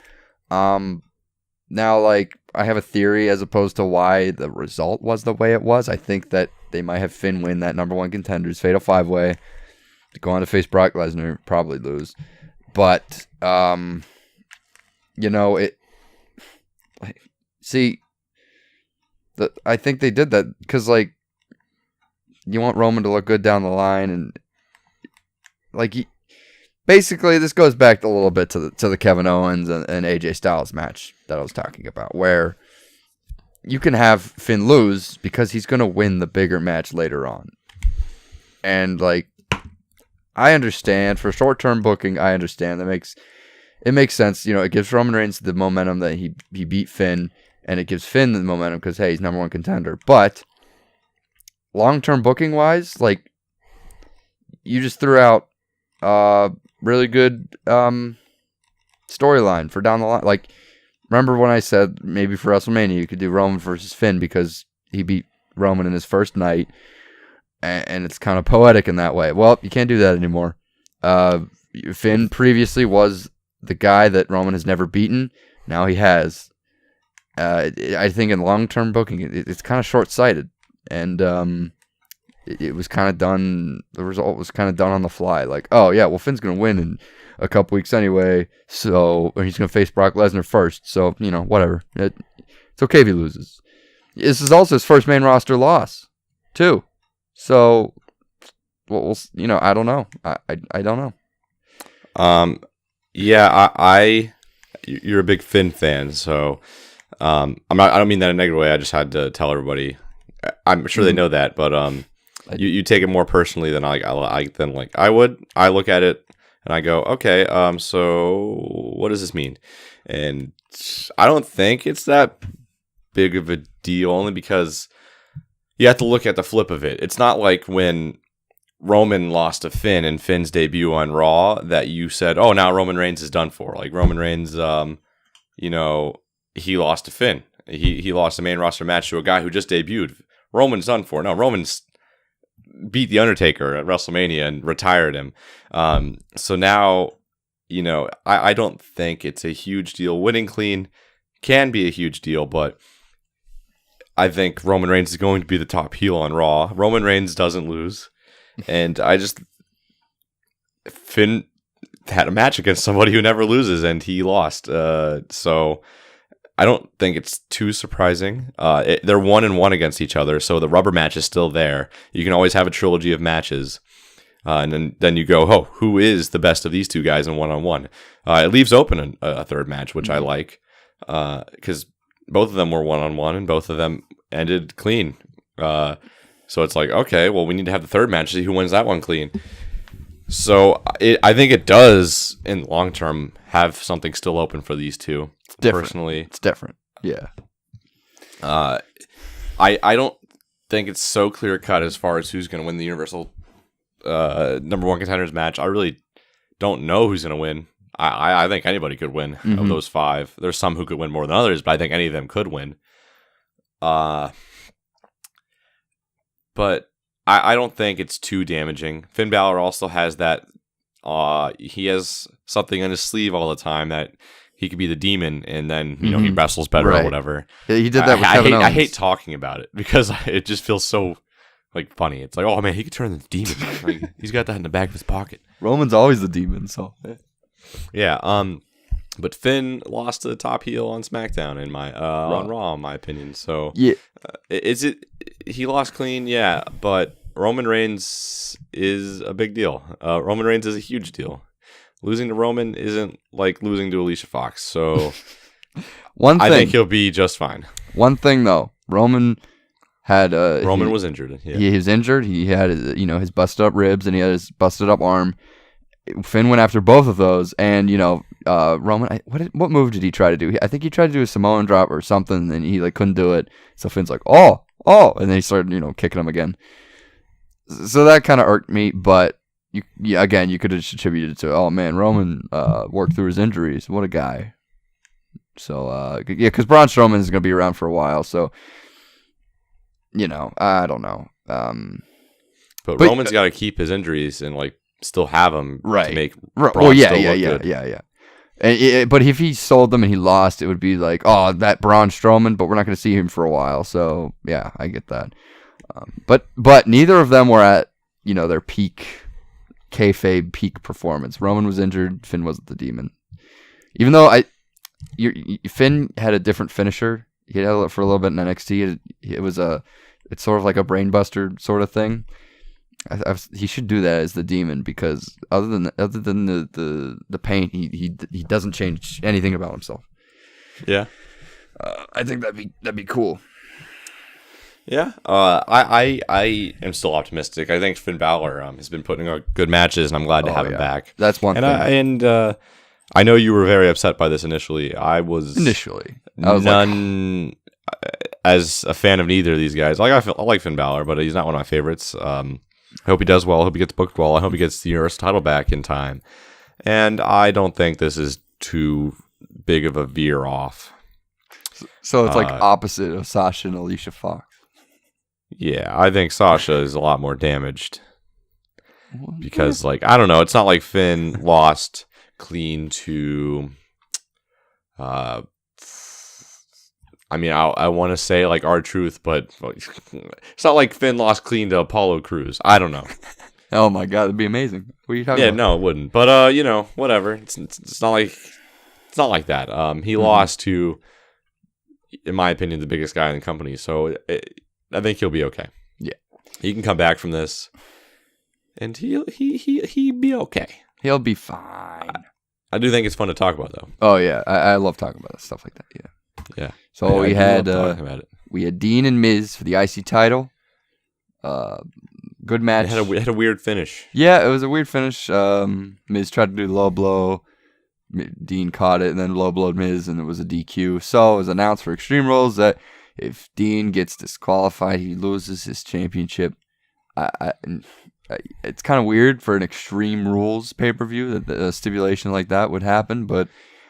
Now, like, I have a theory as opposed to why the result was the way it was. I think that they might have Finn win that number 1 contenders Fatal 5-Way to go on to face Brock Lesnar, probably lose. But, I think they did that because, like, you want Roman to look good down the line, and like basically this goes back a little bit to the Kevin Owens and AJ Styles match that I was talking about, where you can have Finn lose because he's going to win the bigger match later on. And like, I understand for short-term booking, I understand it makes sense. It gives Roman Reigns the momentum that he beat Finn, and it gives Finn the momentum because hey, he's number 1 contender. But long-term booking wise, like, you just threw out really good storyline for down the line. Like, remember when I said maybe for WrestleMania you could do Roman versus Finn because he beat Roman in his first night, and it's kind of poetic in that way. Well, you can't do that anymore. Finn previously was the guy that Roman has never beaten. Now he has. I think in long-term booking, it's kind of short-sighted, and it was kind of done. The result was kind of done on the fly. Like, oh yeah, well Finn's gonna win in a couple weeks anyway, or he's gonna face Brock Lesnar first. So whatever. It's okay if he loses. This is also his first main roster loss, too. So, well, I don't know. I don't know. Yeah, you're a big Finn fan, so I don't mean that in a negative way. I just had to tell everybody. I'm sure they know that, but you take it more personally than I would. I look at it and I go, okay, so what does this mean? And I don't think it's that big of a deal, only because you have to look at the flip of it. It's not like when Roman lost to Finn in Finn's debut on Raw that you said, oh, now Roman Reigns is done for. Like Roman Reigns, he lost to Finn. He lost a main roster match to a guy who just debuted. Roman's done for. No, Roman's beat The Undertaker at WrestleMania and retired him. So now, I don't think it's a huge deal. Winning clean can be a huge deal, but I think Roman Reigns is going to be the top heel on Raw. Roman Reigns doesn't lose. And Finn had a match against somebody who never loses, and he lost. So I don't think it's too surprising. They're 1-1 against each other, so the rubber match is still there. You can always have a trilogy of matches. And then you go, oh, who is the best of these two guys in 1-on-1? It leaves open a third match, which I like, because both of them were 1-on-1, and both of them ended clean. So it's like, okay, well, we need to have the third match to see who wins that one clean. So I think it does, in the long term, have something still open for these two. It's different. Personally, it's different. Yeah. I don't think it's so clear cut as far as who's going to win the Universal number one contenders match. I really don't know who's going to win. I think anybody could win of those five. There's some who could win more than others, but I think any of them could win. But I don't think it's too damaging. Finn Balor also has that. He has something on his sleeve all the time that he could be the demon, and then he wrestles better or whatever. Yeah, he did that with Kevin Owens. I hate talking about it because it just feels so funny. It's like, oh man, he could turn into the demon. Like, he's got that in the back of his pocket. Roman's always the demon, so yeah. But Finn lost to the top heel on SmackDown on Raw, in my opinion. So yeah, he lost clean? Yeah, but Roman Reigns is a big deal. Roman Reigns is a huge deal. Losing to Roman isn't like losing to Alicia Fox. So I think he'll be just fine. One thing though, Roman had Roman was injured. Yeah. He was injured. He had his busted up ribs and he had his busted up arm. Finn went after both of those, and Roman. What move did he try to do? I think he tried to do a Samoan drop or something, and he couldn't do it. So Finn's like, oh, and then he started kicking him again. So that kind of irked me, but again, you could have attributed it to, oh man, Roman worked through his injuries. What a guy. So because Braun Strowman is going to be around for a while, so I don't know. But Roman's got to keep his injuries and still have them to make Braun well, yeah. But if he sold them and he lost, it would be like, oh, that Braun Strowman, but we're not going to see him for a while. So yeah, I get that. But neither of them were at their peak kayfabe peak performance. Roman was injured. Finn wasn't the demon. Even though Finn had a different finisher. He had it for a little bit in NXT. It's sort of like a brainbuster sort of thing. He should do that as the demon, because other than the paint, he doesn't change anything about himself. Yeah, I think that'd be cool. Yeah, I am still optimistic. I think Finn Balor has been putting out good matches, and I'm glad to have him back. That's one thing. I know you were very upset by this initially. I was as a fan of neither of these guys. I like Finn Balor, but he's not one of my favorites. I hope he does well. I hope he gets booked well. I hope he gets the Universal title back in time. And I don't think this is too big of a veer off. So it's like opposite of Sasha and Alicia Fox. Yeah, I think Sasha is a lot more damaged. Because, like, I don't know. It's not like Finn lost clean to... I mean, I want to say, like, R-Truth, but it's not like Finn lost clean to Apollo Crews. I don't know. Oh, my God. That'd be amazing. What are you talking about? Yeah, no, it wouldn't. But, you know, whatever. It's not like that. He lost to, in my opinion, the biggest guy in the company. So I think he'll be okay. Yeah. He can come back from this. And he'll be okay. He'll be fine. I do think it's fun to talk about, though. Oh yeah, I love talking about stuff like that. Yeah. Yeah. So I do love talking about it. We had Dean and Miz for the IC title. Good match. It had a weird finish. Yeah, it was a weird finish. Miz tried to do the low blow. Dean caught it and then low blowed Miz, and it was a DQ. So it was announced for Extreme Rules that if Dean gets disqualified, he loses his championship. It's kind of weird for an Extreme Rules pay-per-view that a stipulation like that would happen, but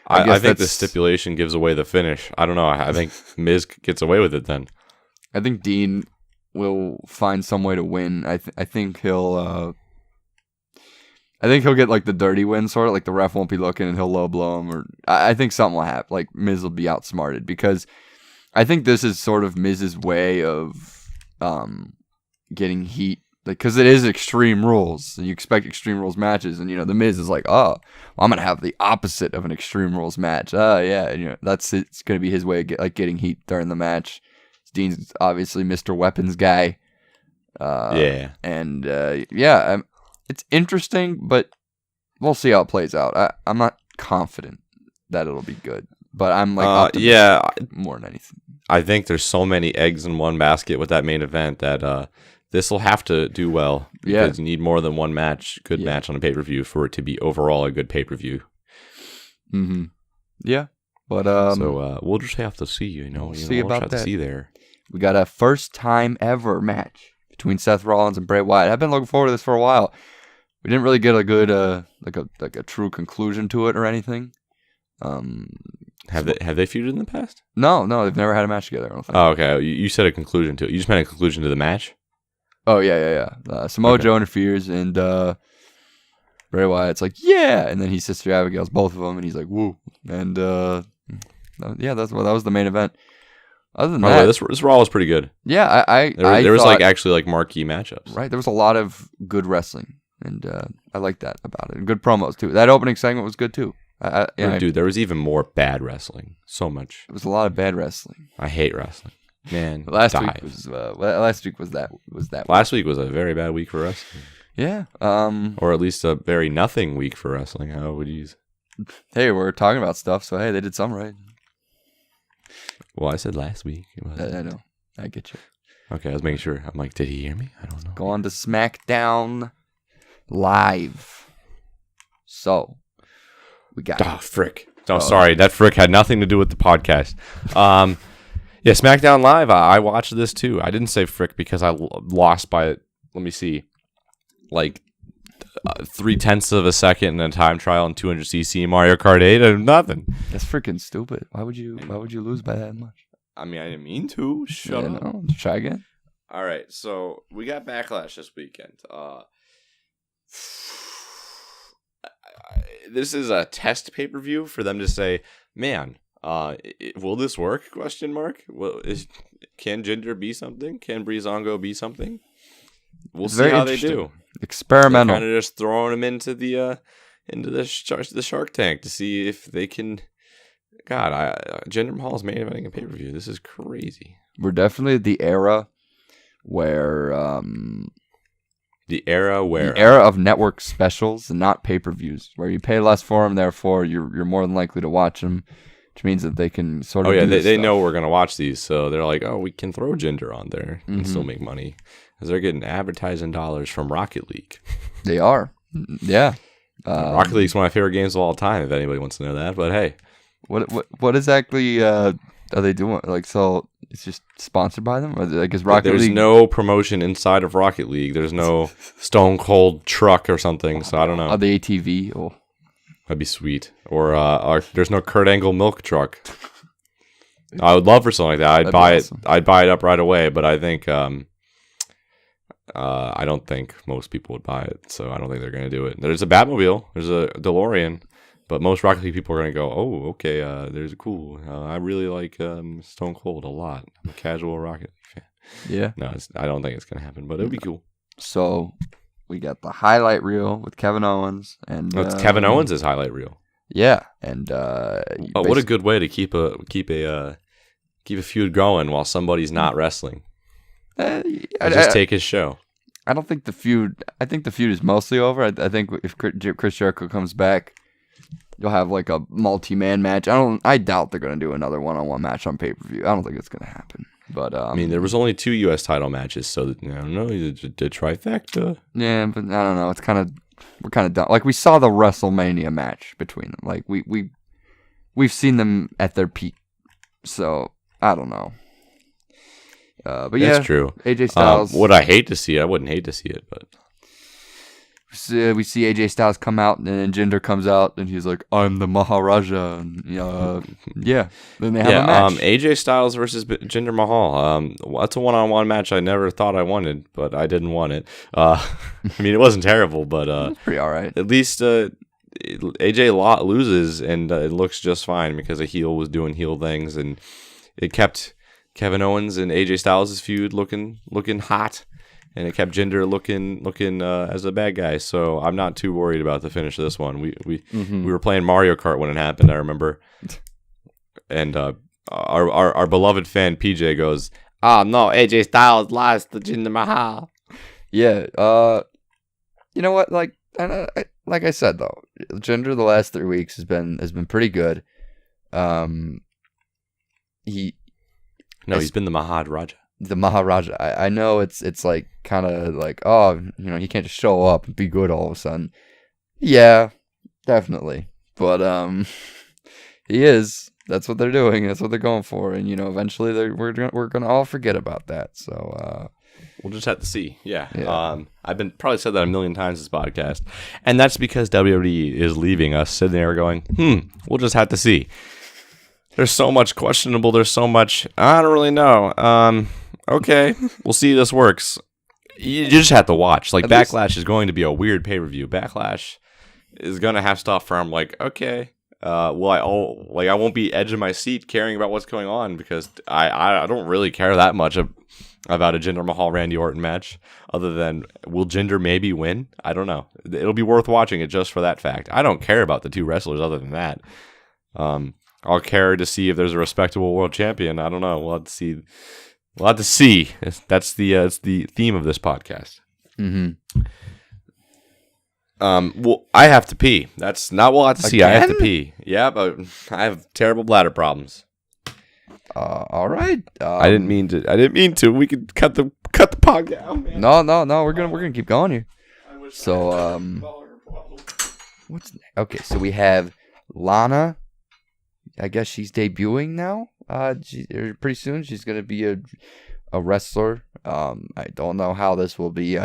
I think the stipulation gives away the finish. I don't know. I think Miz gets away with it then. I think Dean will find some way to win. I think he'll get like the dirty win, sort of like the ref won't be looking and he'll low blow him, or I think something will happen. Like Miz will be outsmarted because I think this is sort of Miz's way of getting heat. Because it is Extreme Rules, and you expect Extreme Rules matches, and the Miz is like, oh, well, I'm gonna have the opposite of an Extreme Rules match. Yeah, and it's gonna be his way of getting heat during the match. Dean's obviously Mr. Weapons guy. And it's interesting, but we'll see how it plays out. I'm not confident that it'll be good, but I'm like, optimistic more than anything. I think there's so many eggs in one basket with that main event that. This will have to do well because you need more than one match, match on a pay-per-view for it to be overall a good pay-per-view. Mm-hmm. Yeah, but so we'll just have to see. We'll see about that. See there. We got a first time ever match between Seth Rollins and Bray Wyatt. I've been looking forward to this for a while. We didn't really get a good like a true conclusion to it or anything. Have they feuded in the past? No, they've never had a match together. I don't think. Oh, okay. You said a conclusion to it. You just meant a conclusion to the match. Oh, yeah. Samoa Joe interferes, and Bray Wyatt's like, yeah! And then he Sister Abigail's both of them, and he's like, woo. And, that was the main event. Other than that... This Raw was pretty good. Yeah, there was actually marquee matchups. Right, there was a lot of good wrestling, and I like that about it. And good promos, too. That opening segment was good, too. Dude, there was even more bad wrestling. So much. It was a lot of bad wrestling. I hate wrestling. Man, last week was that. Last week was a very bad week for wrestling. Yeah. Or at least a very nothing week for wrestling. How would you use? Hey, we're talking about stuff, so hey, they did some right. Well, I said last week. I know. I get you. Okay, I was making sure. I'm like, did he hear me? I don't know. Go on to SmackDown Live. So we got. Frick. Oh, sorry. That frick had nothing to do with the podcast. Yeah, SmackDown Live, I watched this too. I didn't say frick because I lost by, let me see, 0.3 of a second in a time trial in 200cc Mario Kart 8 and nothing. That's freaking stupid. Why would you lose by that much? I mean, I didn't mean to. Shut up. No. Try again. All right, so we got Backlash this weekend. This is a test pay-per-view for them to say, man, will this work? ? Well, can Jinder be something? Can Breezango be something? We'll see how they do. Experimental. Kind of just throwing them into the Shark Tank to see if they can. God, Jinder Mahal's main eventing a pay per view. This is crazy. We're definitely at the era where. The era of network specials and not pay per views, where you pay less for them, therefore you're more than likely to watch them. Which means that they can sort of. Oh yeah, they know we're gonna watch these, so they're like, oh, we can throw Jinder on there and still make money, because they're getting advertising dollars from Rocket League. They are, yeah. Rocket League's one of my favorite games of all time. If anybody wants to know that, but hey, what exactly are they doing? Like, so It's just sponsored by them? Or like, is Rocket There's League... no promotion inside of Rocket League. There's no Stone Cold truck or something, so I don't know. Oh, the ATV? Oh. That'd be sweet. Or there's no Kurt Angle milk truck. I would love for something like that. I'd buy it. I'd buy it up right away. But I think I don't think most people would buy it. So I don't think they're gonna do it. There's a Batmobile. There's a DeLorean. But most Rocket League people are gonna go, oh, okay. There's a cool. I really like Stone Cold a lot. I'm a casual Rocket League fan. Yeah. No, I don't think it's gonna happen. But it would be cool. So we got the highlight reel with Kevin Owens, and It's Kevin Owens' highlight reel. Yeah, and what a good way to keep a feud going while somebody's not wrestling. Just take his show. I don't think the feud. I think the feud is mostly over. I think if Chris Jericho comes back, you'll have like a multi-man match. I doubt they're gonna do another one-on-one match on pay-per-view. I don't think it's gonna happen. But I mean, there was only 2 U.S. title matches, so I don't know, the trifecta. Yeah, but I don't know. It's we're kind of done. Like, we saw the WrestleMania match between them. Like, we've seen them at their peak. So I don't know. But yeah, that's true. AJ Styles. Would I hate to see it? I wouldn't hate to see it, but we see AJ Styles come out, and then Jinder comes out, and he's like, "I'm the Maharaja." And, yeah. Then they have a match. AJ Styles versus Jinder Mahal. That's a one-on-one match I never thought I wanted, but I didn't want it. I mean, it wasn't terrible, but it's pretty all right. At least AJ loses, and it looks just fine because a heel was doing heel things, and it kept Kevin Owens and AJ Styles' feud looking hot. And it kept Jinder looking as a bad guy, so I'm not too worried about the finish of this one. We were playing Mario Kart when it happened, I remember, and our beloved fan PJ goes, "Oh no, AJ Styles lost to Jinder Mahal." Yeah, you know what? Like I said though, Jinder the last 3 weeks has been pretty good. He's been the Maharaja. The Maharaja. I know it's like kind of like, oh, he can't just show up and be good all of a sudden. Yeah, definitely. But he is. That's what they're doing. That's what they're going for. And eventually we're gonna all forget about that. So we'll just have to see. Yeah. I've been probably said that a million times this podcast, and that's because WWE is leaving us sitting there going, we'll just have to see. There's so much questionable. There's so much I don't really know. Okay, we'll see if this works. You just have to watch. Like, Backlash is going to be a weird pay-per-view. Backlash is going to have stuff where I'm like, okay, I won't be edge of my seat caring about what's going on because I don't really care that much about a Jinder Mahal Randy Orton match other than will Jinder maybe win? I don't know. It'll be worth watching it just for that fact. I don't care about the 2 wrestlers other than that. I'll care to see if there's a respectable world champion. I don't know. We'll have to see. We'll have to see. That's the theme of this podcast. Mm-hmm. Well, I have to pee. That's not what we'll have to see. I have to Again? pee. Yeah, but I have terrible bladder problems. All right. I didn't mean to. We could cut the podcast out, man. No. We're gonna keep going here. So okay? So we have Lana. I guess she's debuting now. Pretty soon she's gonna be a wrestler. I don't know how this will be.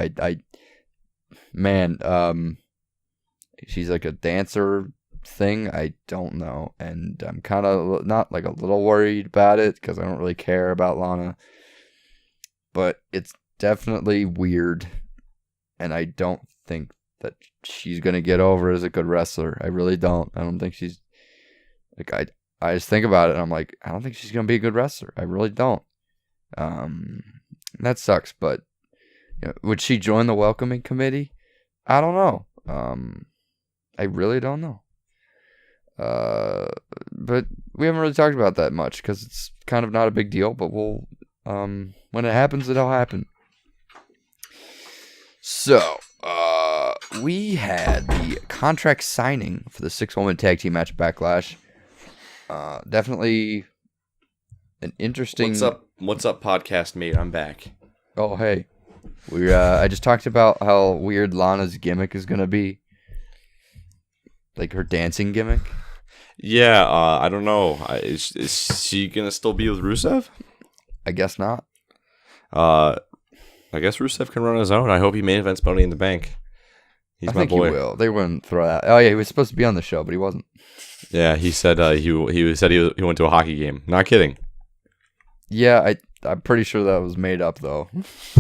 She's like a dancer thing. I don't know, and I'm kind of not like a little worried about it because I don't really care about Lana. But it's definitely weird, and I don't think that she's gonna get over as a good wrestler. I really don't. I don't think she's like I just think about it and I'm like, I don't think she's going to be a good wrestler. I really don't. That sucks, but would she join the welcoming committee? I don't know. I really don't know. But we haven't really talked about that much because it's kind of not a big deal, but we'll, when it happens, it'll happen. So, we had the contract signing for the 6-woman tag team match Backlash. Definitely an interesting. What's up, podcast mate? I'm back. Oh, hey. I just talked about how weird Lana's gimmick is gonna be, like her dancing gimmick. Yeah, I don't know. Is she gonna still be with Rusev? I guess not. I guess Rusev can run on his own. I hope he main events Money in the Bank. He's I my think boy. he will. They wouldn't throw that. Oh yeah, he was supposed to be on the show, but he wasn't. Yeah, he said he said he went to a hockey game. Not kidding. Yeah, I'm pretty sure that was made up though.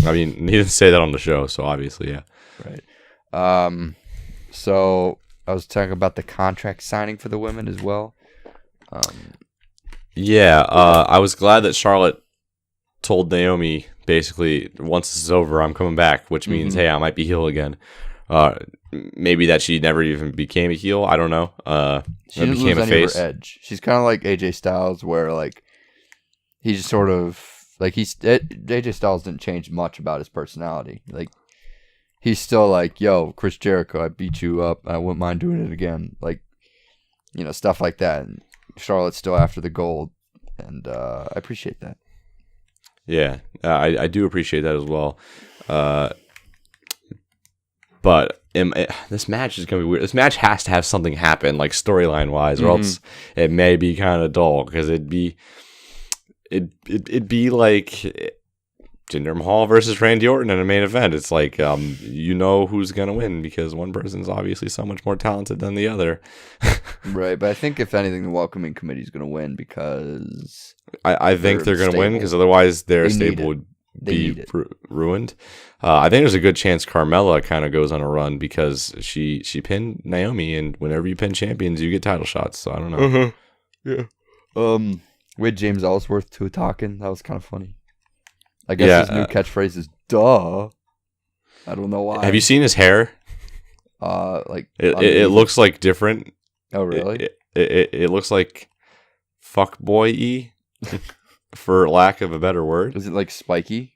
I mean, he didn't say that on the show, so obviously, yeah. Right. So I was talking about the contract signing for the women as well. Yeah, I was glad that Charlotte told Naomi basically, once this is over, I'm coming back, which means, hey, I might be heel again. Maybe that she never even became a heel. I don't know. She didn't became lose a any face. of her edge. She's kind of like AJ Styles, where like he's sort of like AJ Styles didn't change much about his personality. Like he's still like, yo, Chris Jericho, I beat you up. I wouldn't mind doing it again. Like, you know, stuff like that. And Charlotte's still after the gold, and I appreciate that. Yeah, I do appreciate that as well. But this match is going to be weird. This match has to have something happen, like storyline wise, or else it may be kind of dull, because it'd be like Jinder Mahal versus Randy Orton in a main event. It's like, you know who's going to win, because one person's obviously so much more talented than the other. Right, but I think if anything, the welcoming committee is going to win, because I think they're going to win, because otherwise their stable would be ruined. I think there's a good chance Carmella kind of goes on a run, because she pinned Naomi, and whenever you pin champions, you get title shots. So I don't know. Yeah. With James Ellsworth too talking, that was kind of funny. I guess his new catchphrase is "duh." I don't know why. Have you seen his hair? Like it looks like different. Oh really? It looks like fuck boy-y, for lack of a better word. Is it like spiky?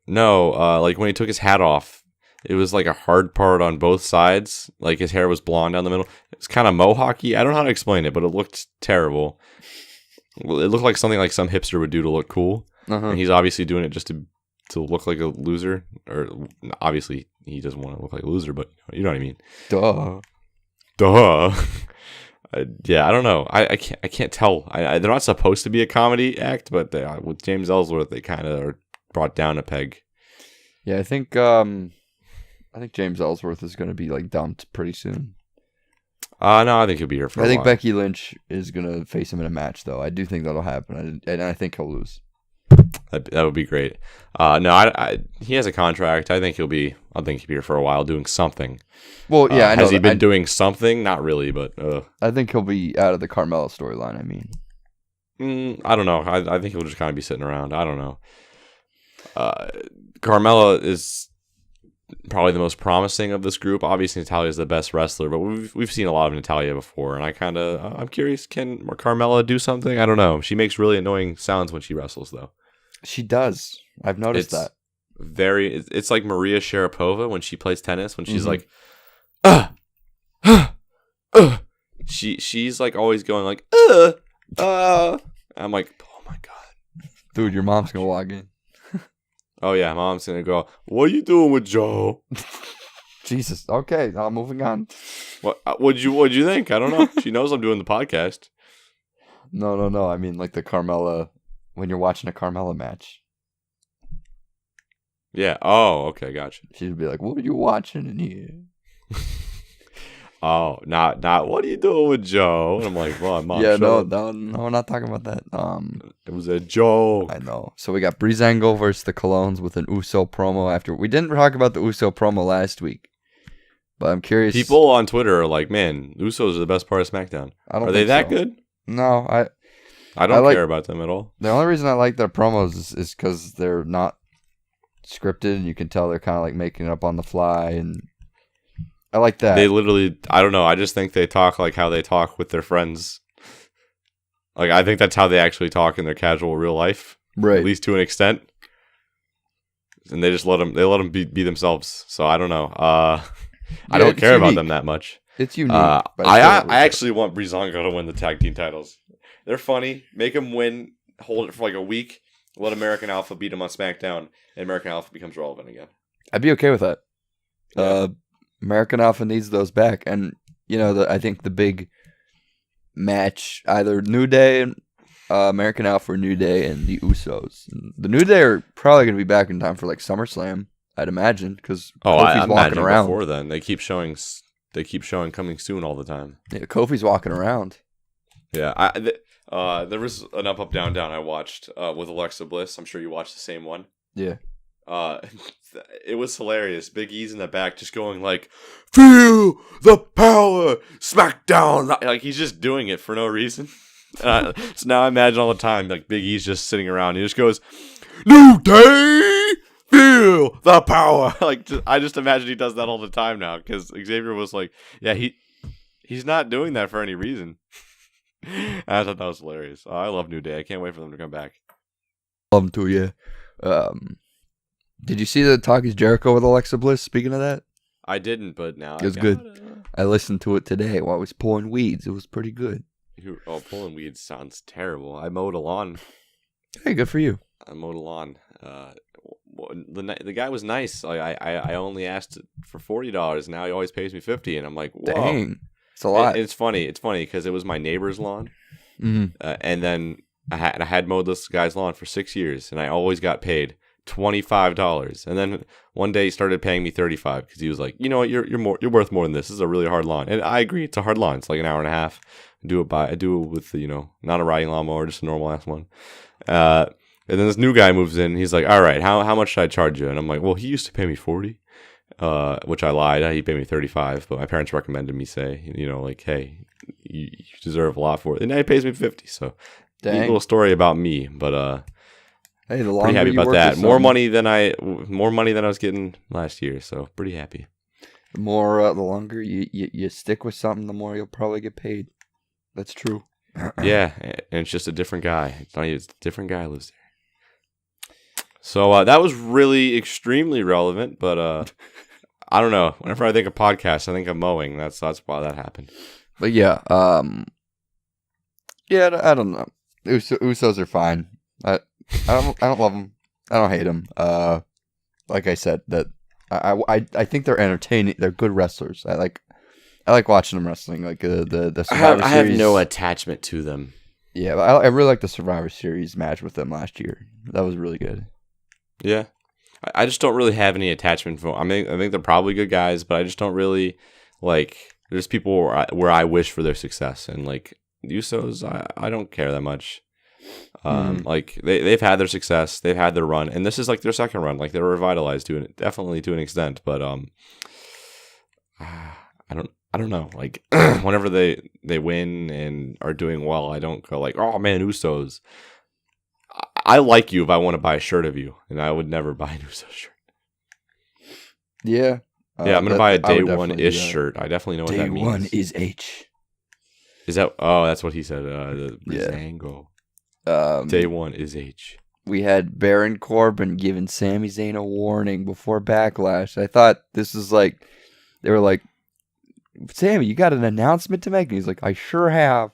No, like when he took his hat off, it was like a hard part on both sides. Like his hair was blonde down the middle. It's kind of mohawky. I don't know how to explain it, but it looked terrible. It looked like something like some hipster would do to look cool. And he's obviously doing it just to look like a loser. Or obviously he doesn't want to look like a loser, but you know what I mean. Duh. Yeah, I don't know. I can't tell. They're not supposed to be a comedy act, but with James Ellsworth, they kind of are brought down a peg. Yeah, I think James Ellsworth is going to be like dumped pretty soon. No, I think he'll be here for a while. I think Becky Lynch is going to face him in a match, though. I do think that'll happen, and I think he'll lose. That would be great. No, he has a contract. I think he'll be here for a while doing something. Well, yeah, I know. Has he been doing something? Not really, but I think he'll be out of the Carmella storyline. I mean, I don't know. I think he'll just kind of be sitting around. I don't know. Carmella is probably the most promising of this group. Obviously, Natalya is the best wrestler, but we've seen a lot of Natalya before, and I'm curious, can Carmella do something? I don't know. She makes really annoying sounds when she wrestles, though. She does. I've noticed that. It's like Maria Sharapova when she plays tennis, when she's like, she's like always going like, I'm like, oh my god, dude, your mom's gonna walk in. Oh yeah, mom's gonna go, what are you doing with Joe? Jesus. Okay, now moving on. What'd you think? I don't know. She knows I'm doing the podcast. No. I mean, like the Carmella, when you're watching a Carmella match. Yeah. Oh, okay, gotcha. She'd be like, "What are you watching in here?" Oh, not what are you doing with Joe? And I'm like, well, Mom. Yeah, no, we're not talking about that. It was a joke. I know. So we got Breezango versus the Colognes with an Uso promo. After we didn't talk about the Uso promo last week, but I'm curious. People on Twitter are like, "Man, Usos are the best part of SmackDown." Are they that good? No, I don't care about them at all. The only reason I like their promos is because they're not scripted, and you can tell they're kind of like making it up on the fly, and I like that. They literally, I don't know. I just think they talk like how they talk with their friends. Like, I think that's how they actually talk in their casual real life, right? At least to an extent. And they just let them be themselves. So I don't know. I don't care about them that much. It's unique. I actually want Breezango to win the tag team titles. They're funny. Make them win. Hold it for like a week. Let American Alpha beat them on SmackDown, and American Alpha becomes relevant again. I'd be okay with that. Yeah. American Alpha needs those back, and I think the big match, either New Day American Alpha, New Day, and the Usos. And the New Day are probably going to be back in time for like SummerSlam, I'd imagine, because Kofi's I'm walking around. Before then, they keep showing coming soon all the time. Yeah, Kofi's walking around. Yeah, there was an Up Up Down Down I watched with Alexa Bliss. I'm sure you watched the same one. Yeah. It was hilarious. Big E's in the back just going like, "Feel the power, SmackDown." Like he's just doing it for no reason. So now I imagine all the time like Big E's just sitting around. He just goes, "New Day, feel the power." Like I just imagine he does that all the time now because Xavier was like, "Yeah, he's not doing that for any reason." I thought that was hilarious. Oh, I love New Day. I can't wait for them to come back. Love them too, yeah. Did you see the Talk is Jericho with Alexa Bliss? Speaking of that, I didn't, but now it was good. I listened to it today while I was pulling weeds. It was pretty good. Pulling weeds sounds terrible. I mowed a lawn. Hey, good for you. I mowed a lawn. The guy was nice. I only asked for $40. Now he always pays me $50, and I'm like, whoa. Dang, it's a lot. It's funny. It's funny because it was my neighbor's lawn, and then I had mowed this guy's lawn for 6 years, and I always got paid $25. And then one day he started paying me $35 because he was like, you know what, you're worth more than this. This is a really hard lawn, and I agree. It's a hard lawn. It's like an hour and a half. I do it with not a riding lawnmower, just a normal ass one. And then this new guy moves in. And he's like, all right, how much should I charge you? And I'm like, well, he used to pay me $40, which I lied. He paid me $35, but my parents recommended me say, like, hey, you deserve a lot for it. And now he pays me $50. So, neat little story about me, but hey, the pretty happy about that. More money than I was getting last year. So pretty happy. The longer you stick with something, the more you'll probably get paid. That's true. Yeah, and it's just a different guy. It's a different guy lives there. So that was really extremely relevant, but I don't know. Whenever I think of podcasts, I think of mowing. That's why that happened. But yeah, I don't know. Usos are fine. I don't love them. I don't hate them. Like I said, that I think they're entertaining. They're good wrestlers. I like watching them wrestling. Like the Survivor Series. I have no attachment to them. Yeah, I really like the Survivor Series match with them last year. That was really good. Yeah, I just don't really have any attachment for. I think they're probably good guys, but I just don't really like. There's people where I wish for their success, and like the Usos, I don't care that much. Like they've had their success, they've had their run, and this is like their second run. Like they're revitalized definitely to an extent, but I don't know. Like whenever they win and are doing well, I don't go like, oh man, Usos. I like you if I want to buy a shirt of you, and I would never buy an Usos shirt. Yeah. Yeah, I'm gonna buy a day one-ish shirt. I definitely know what that means. Day one is H. Is that? Oh, that's what he said. The Breezango. Day one is H. We had Baron Corbin giving Sami Zayn a warning before Backlash. I thought this was like, they were like, Sammy, you got an announcement to make? And he's like, I sure have.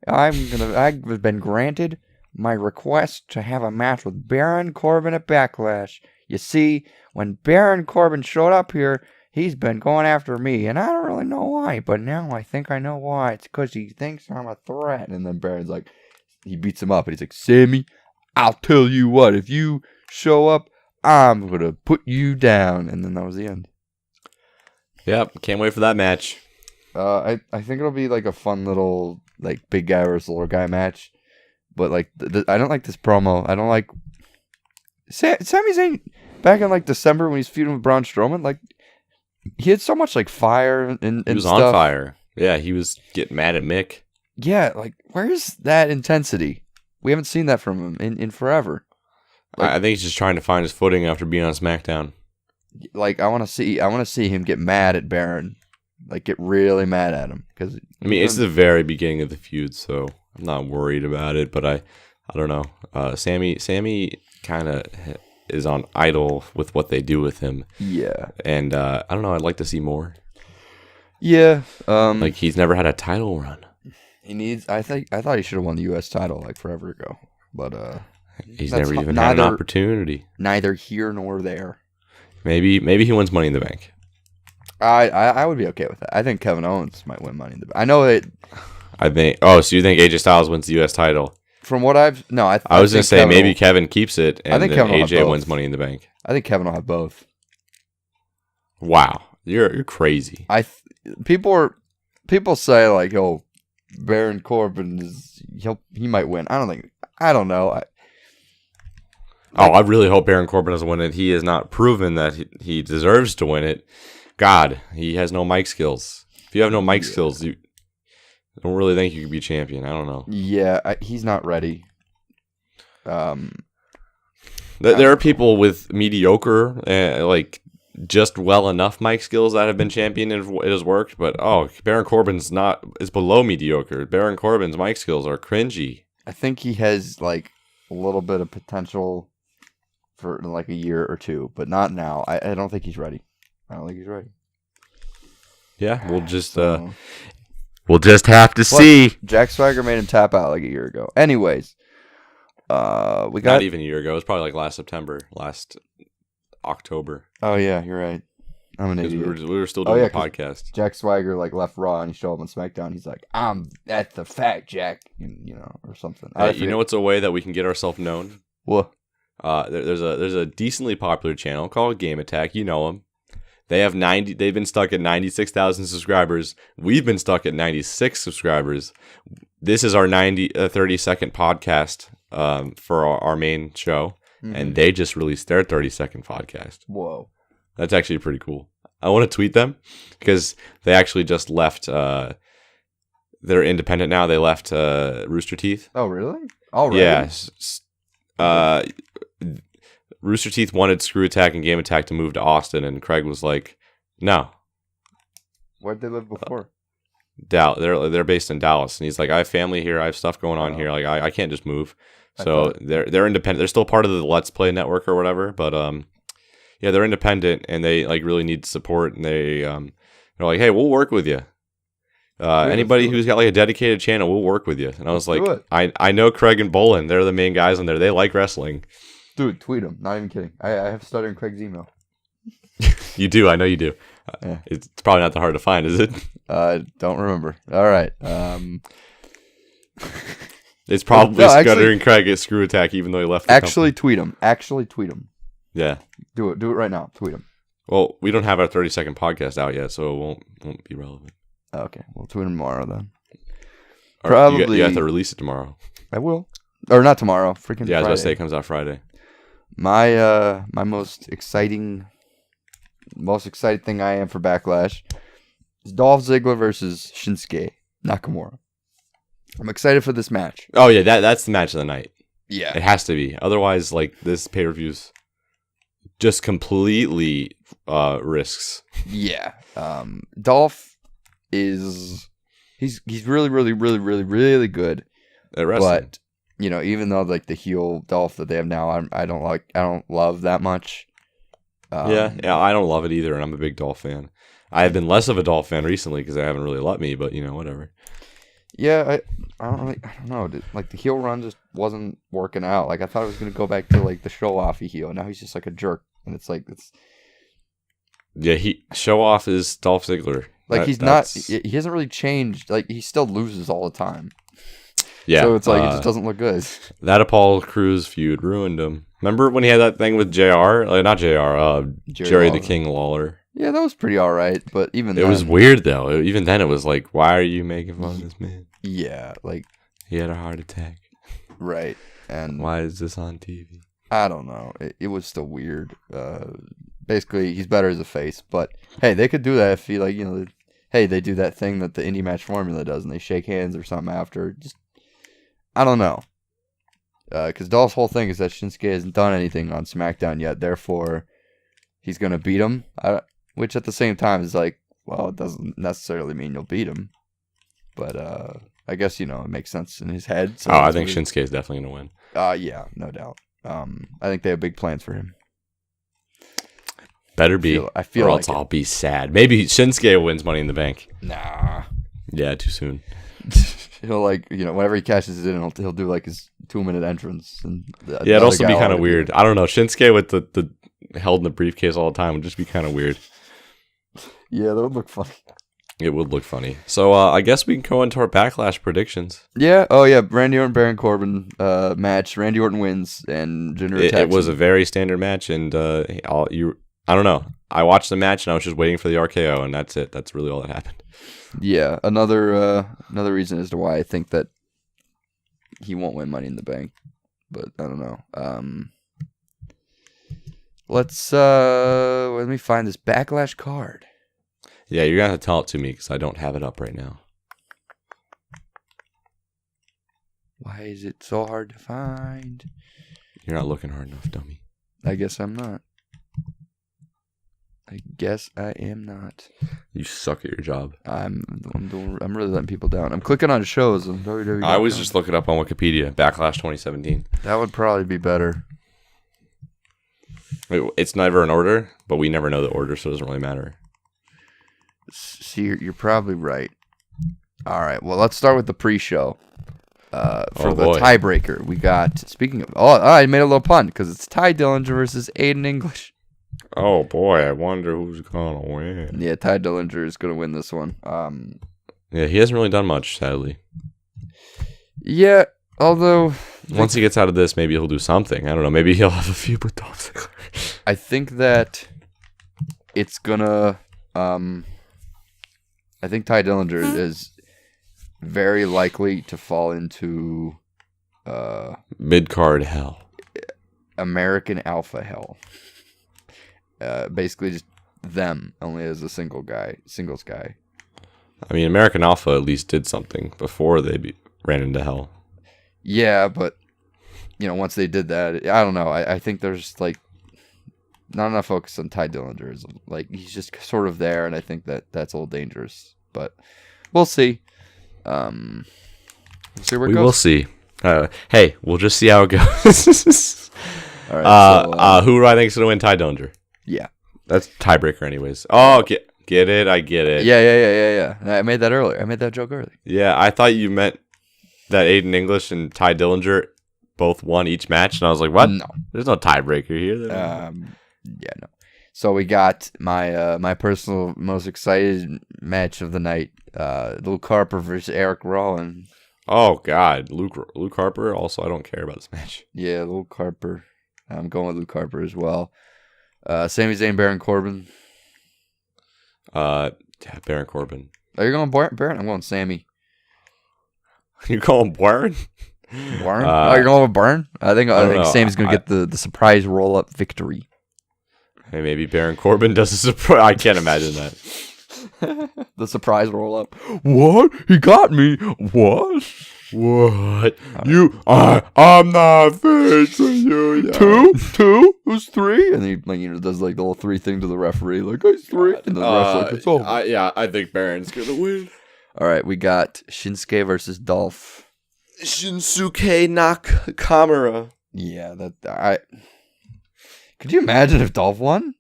I've been granted my request to have a match with Baron Corbin at Backlash. You see, when Baron Corbin showed up here, he's been going after me, and I don't really know why, but now I think I know why. It's because he thinks I'm a threat. And then Baron's like, he beats him up, and he's like, Sammy, I'll tell you what, if you show up, I'm going to put you down. And then that was the end. Yep, can't wait for that match. I think it'll be like a fun little like big guy versus little guy match. But like, I don't like this promo. I don't like Sami Zayn back in like December when he's feuding with Braun Strowman. Like, he had so much like fire and he was stuff. on fire. Yeah, he was getting mad at Mick. Yeah, like where's that intensity? We haven't seen that from him in forever. Like, I think he's just trying to find his footing after being on SmackDown. Like I want to see him get mad at Baron, like get really mad at him because it's the very beginning of the feud, so I'm not worried about it. But I don't know. Sammy kind of is on idle with what they do with him. Yeah, and I don't know. I'd like to see more. Yeah, like he's never had a title run. He needs. I thought he should have won the U.S. title like forever ago, but he's never even had an opportunity. Neither here nor there. Maybe he wins Money in the Bank. I would be okay with that. I think Kevin Owens might win Money in the Bank. I know it. I think. Oh, so you think AJ Styles wins the U.S. title? from what I've I was gonna think say Kevin maybe will- Kevin keeps it, and think then Kevin will have AJ both. wins Money in the Bank. I think Kevin will have both. Wow, you're crazy. People say like, oh, Baron Corbin he might win. I don't know. I really hope Baron Corbin doesn't win it. He has not proven that he deserves to win it. God, he has no mic skills. If you have no mic skills, you don't really think you could be champion. I don't know. Yeah, he's not ready. There are people with mediocre, like just well enough mic skills that have been champion and it has worked. But Baron Corbin's is below mediocre. Baron Corbin's mic skills are cringy. I think he has like a little bit of potential for like a year or two, but not now. I don't think he's ready. I don't think he's ready. Yeah, we'll just So- we'll just have to see. Jack Swagger made him tap out like a year ago. Anyways, we got. Not even a year ago. It was probably like last October. Oh yeah, you're right. I'm an Because idiot. we were still doing yeah, the 'cause podcast. Jack Swagger like left Raw and he showed up on SmackDown. He's like, "I'm at the fact, Jack," or something. You know what's a way that we can get ourselves known? what? There's a decently popular channel called Game Attack. You know them. They have 90. They've been stuck at 96,000 subscribers. We've been stuck at 96 subscribers. This is our 30-second podcast for our main show, and they just released their 30-second podcast. Whoa. That's actually pretty cool. I want to tweet them because they actually just left. They're independent now. They left Rooster Teeth. Oh really? Already? Yeah. Rooster Teeth wanted Screw Attack and Game Attack to move to Austin, and Craig was like, "No, Where'd they live before? They're based in Dallas." And he's like, "I have family here. I have stuff going on here. Like, I can't just move." So they're independent. They're still part of the Let's Play network or whatever, but yeah, they're independent and they like really need support. And they're like, "Hey, we'll work with you. Anybody who's got like a dedicated channel, we'll work with you." And I was like, I know Craig and Bolin. They're the main guys on there. They like wrestling. Dude, tweet him. Not even kidding. I have stuttering Craig's email. You do. I know you do. Yeah. It's probably not that hard to find, is it? Don't remember. All right. It's probably Stuttering Craig at Screw Attack, even though he left. Actually, tweet him. Yeah. Do it right now. Tweet him. Well, we don't have our 30-second podcast out yet, so it won't be relevant. Okay, we'll tweet him tomorrow then. Or Probably. you have to release it tomorrow. I will. Or not tomorrow. Freaking Yeah, I was Friday. about to say it comes out Friday. My most exciting thing I am for Backlash is Dolph Ziggler versus Shinsuke Nakamura. I'm excited for this match. Oh yeah, that's the match of the night. Yeah. It has to be. Otherwise, like this pay-per-view's just completely risks. Yeah. Dolph is he's really, really, really, really, really good At wrestling. But even though like the heel Dolph that they have now, I don't love that much. Yeah, I don't love it either, and I'm a big Dolph fan. I have been less of a Dolph fan recently because they haven't really let me, but whatever. Yeah, I don't know. Like the heel run just wasn't working out. Like I thought it was gonna go back to like the show-offy heel. Now he's just like a jerk, and it's. Yeah, show off is Dolph Ziggler. Like he hasn't really changed. Like he still loses all the time. Yeah. So it's like it just doesn't look good. That Apollo Crews feud ruined him. Remember when he had that thing with JR? Not JR, Jerry the King Lawler. Yeah, that was pretty alright, but even it was weird though. Even then it was like, why are you making fun of this man? Yeah, like he had a heart attack. Right. And why is this on TV? I don't know. It was still weird. Basically he's better as a face, but hey, they could do that if he hey, they do that thing that the indie match formula does and they shake hands or something after. Just I don't know. Because Dolph's whole thing is that Shinsuke hasn't done anything on SmackDown yet, therefore he's going to beat him. Which at the same time is like, well, it doesn't necessarily mean you'll beat him. But I guess, it makes sense in his head. So I think Shinsuke is definitely going to win. Yeah, no doubt. I think they have big plans for him. Better be. I feel or like else I'll be sad. Maybe Shinsuke wins Money in the Bank. Nah. Yeah, too soon. He'll whenever he cashes it in, he'll do like his 2-minute entrance. And it'd also be kind of weird. I don't know. Shinsuke with the held in the briefcase all the time would just be kind of weird. Yeah, that would look funny. It would look funny. So I guess we can go into our Backlash predictions. Yeah. Oh yeah. Randy Orton, Baron Corbin match. Randy Orton wins, and Jinder attacks. It was him. a very standard match, and I don't know. I watched the match and I was just waiting for the RKO, and that's it. That's really all that happened. Yeah. Another reason as to why I think that he won't win Money in the Bank, but I don't know. Let me find this Backlash card. Yeah, you're gonna have to tell it to me because I don't have it up right now. Why is it so hard to find? You're not looking hard enough, dummy. I guess I'm not. I guess I am not. You suck at your job. I'm really letting people down. I'm clicking on shows on WWE. I always just look it up on Wikipedia. Backlash 2017. That would probably be better. It's never in order, but we never know the order, so it doesn't really matter. See, you're probably right. All right. Well, let's start with the pre-show. For the tiebreaker, we got. Speaking of, I made a little pun because it's Ty Dillinger versus Aiden English. Oh boy, I wonder who's gonna win. Yeah, Ty Dillinger is gonna win this one. Yeah, he hasn't really done much, sadly. Yeah, although once he gets out of this, maybe he'll do something. I don't know. Maybe he'll have a feud with Dolph Ziggler. I think that it's gonna. I think Ty Dillinger is very likely to fall into mid-card hell. American Alpha hell. Basically just them, only as a singles guy. I mean, American Alpha at least did something before they ran into hell. Yeah, but once they did that, I don't know. I think there's like not enough focus on Ty Dillinger. Like he's just sort of there, and I think that's a little dangerous. But we'll see. We'll see where it goes. We will see. Hey, we'll just see how it goes. All right. Who do I think is going to win? Ty Dillinger. Yeah. That's tiebreaker anyways. Oh, get it? I get it. Yeah. I made that earlier. I made that joke earlier. Yeah, I thought you meant that Aiden English and Ty Dillinger both won each match, and I was like, what? No. There's no tiebreaker here. Yeah, no. So we got my personal most excited match of the night, Luke Harper versus Eric Rowan. Oh, God. Luke Harper? Also, I don't care about this match. Yeah, Luke Harper. I'm going with Luke Harper as well. Sami Zayn, Baron Corbin. Yeah, Baron Corbin. Are you going Baron? I'm going Sammy. You calling Baron? Baron? You're going with Baron? I think Sammy's going to get the surprise roll-up victory. Hey, maybe Baron Corbin does a surprise. I can't imagine that. The surprise roll-up. What? He got me. What? What? I'm not facing you. Yeah. Two? It was three? And he does like the whole three thing to the referee. Like, it's three. And the ref like, it's over. I think Baron's going to win. All right, we got Shinsuke versus Dolph. Shinsuke Nakamura. Yeah, could you imagine if Dolph won?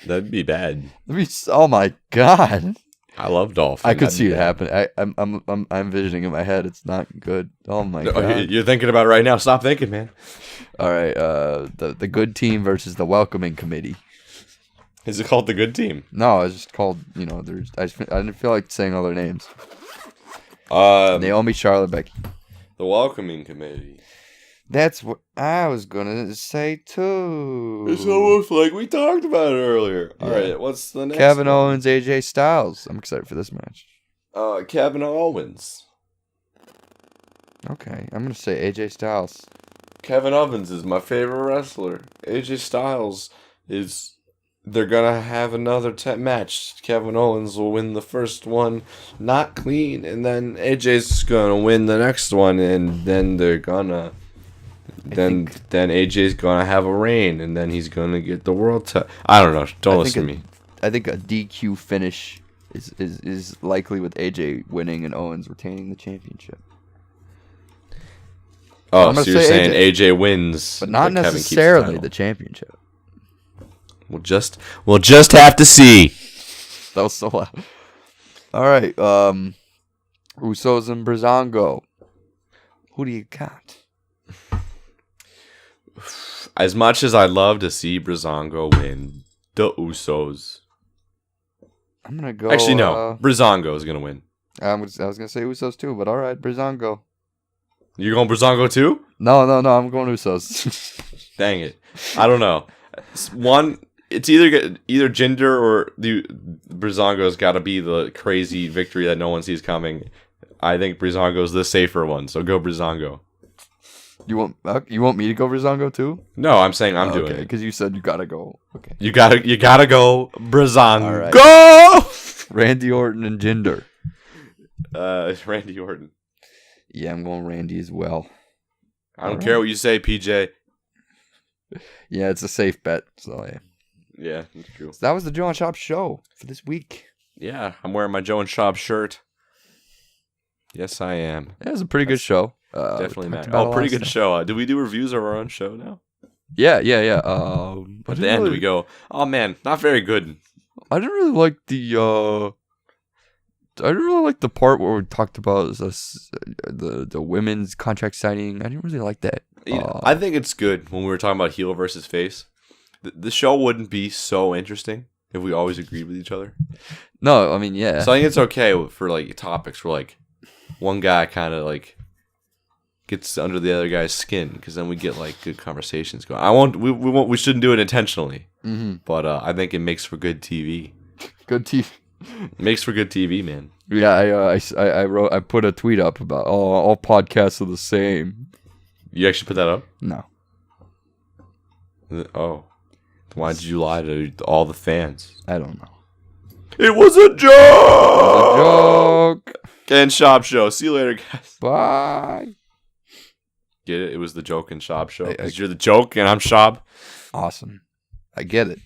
That'd be bad. Oh my god! I love Dolph. I could see it happen. I'm envisioning in my head. It's not good. Oh my god! You're thinking about it right now. Stop thinking, man. All right. The good team versus the welcoming committee. Is it called the good team? No, it's just called. I didn't feel like saying all their names. Naomi, Charlotte, Becky. The welcoming committee. That's what I was gonna say too. It's almost like we talked about it earlier. Yeah. All right, what's the next? Kevin Owens, AJ Styles. I'm excited for this match. Kevin Owens. Okay, I'm gonna say AJ Styles. Kevin Owens is my favorite wrestler. AJ Styles is. They're gonna have another match. Kevin Owens will win the first one, not clean, and then AJ's gonna win the next one, and then they're gonna. Then AJ's gonna have a reign, and then he's gonna get the world title. I don't know. Don't listen to me. I think a DQ finish is likely with AJ winning and Owens retaining the championship. Oh, so you're saying AJ wins, but not necessarily the championship. We'll just have to see. That was so loud. All right, Usos and Breezango. Who do you got? As much as I'd love to see Breezango win, the Usos. I'm gonna go. Actually, no. Breezango is gonna win. I was gonna say Usos too, but all right, Breezango. You're going Breezango too? No, I'm going Usos. Dang it! I don't know. One, it's either Jinder or the Breezango's got to be the crazy victory that no one sees coming. I think Breezango's the safer one, so go Breezango. You want me to go Breezango too? No, I'm saying I'm doing it because you said you gotta go. Okay, you gotta go Breezango. All right. Go. Randy Orton and Jinder. Randy Orton. Yeah, I'm going Randy as well. I don't care what you say, PJ. Yeah, it's a safe bet. So yeah. Yeah, that's true. So that was the Joe and Shop show for this week. Yeah, I'm wearing my Joe and Shob shirt. Yes, I am. Yeah, it was a pretty good show. Definitely, man. Oh, pretty good show. Did we do reviews of our own show now? Yeah. At the end, we go, oh man, not very good. I didn't really like the part where we talked about the women's contract signing. I didn't really like that. I think it's good when we were talking about heel versus face. The show wouldn't be so interesting if we always agreed with each other. No, I mean, yeah. So I think it's okay for like topics where like one guy kind of like gets under the other guy's skin, because then we get like good conversations going. We shouldn't do it intentionally, but I think it makes for good TV. Good TV. Makes for good TV, man. Yeah, I put a tweet up about all podcasts are the same. You actually put that up? No. Oh, why did you lie to all the fans? I don't know. It was a joke. It was a joke. And Shob show. See you later, guys. Bye. Get it? It was the joke and Shob show. Because you're the joke and I'm Shob. Awesome. I get it.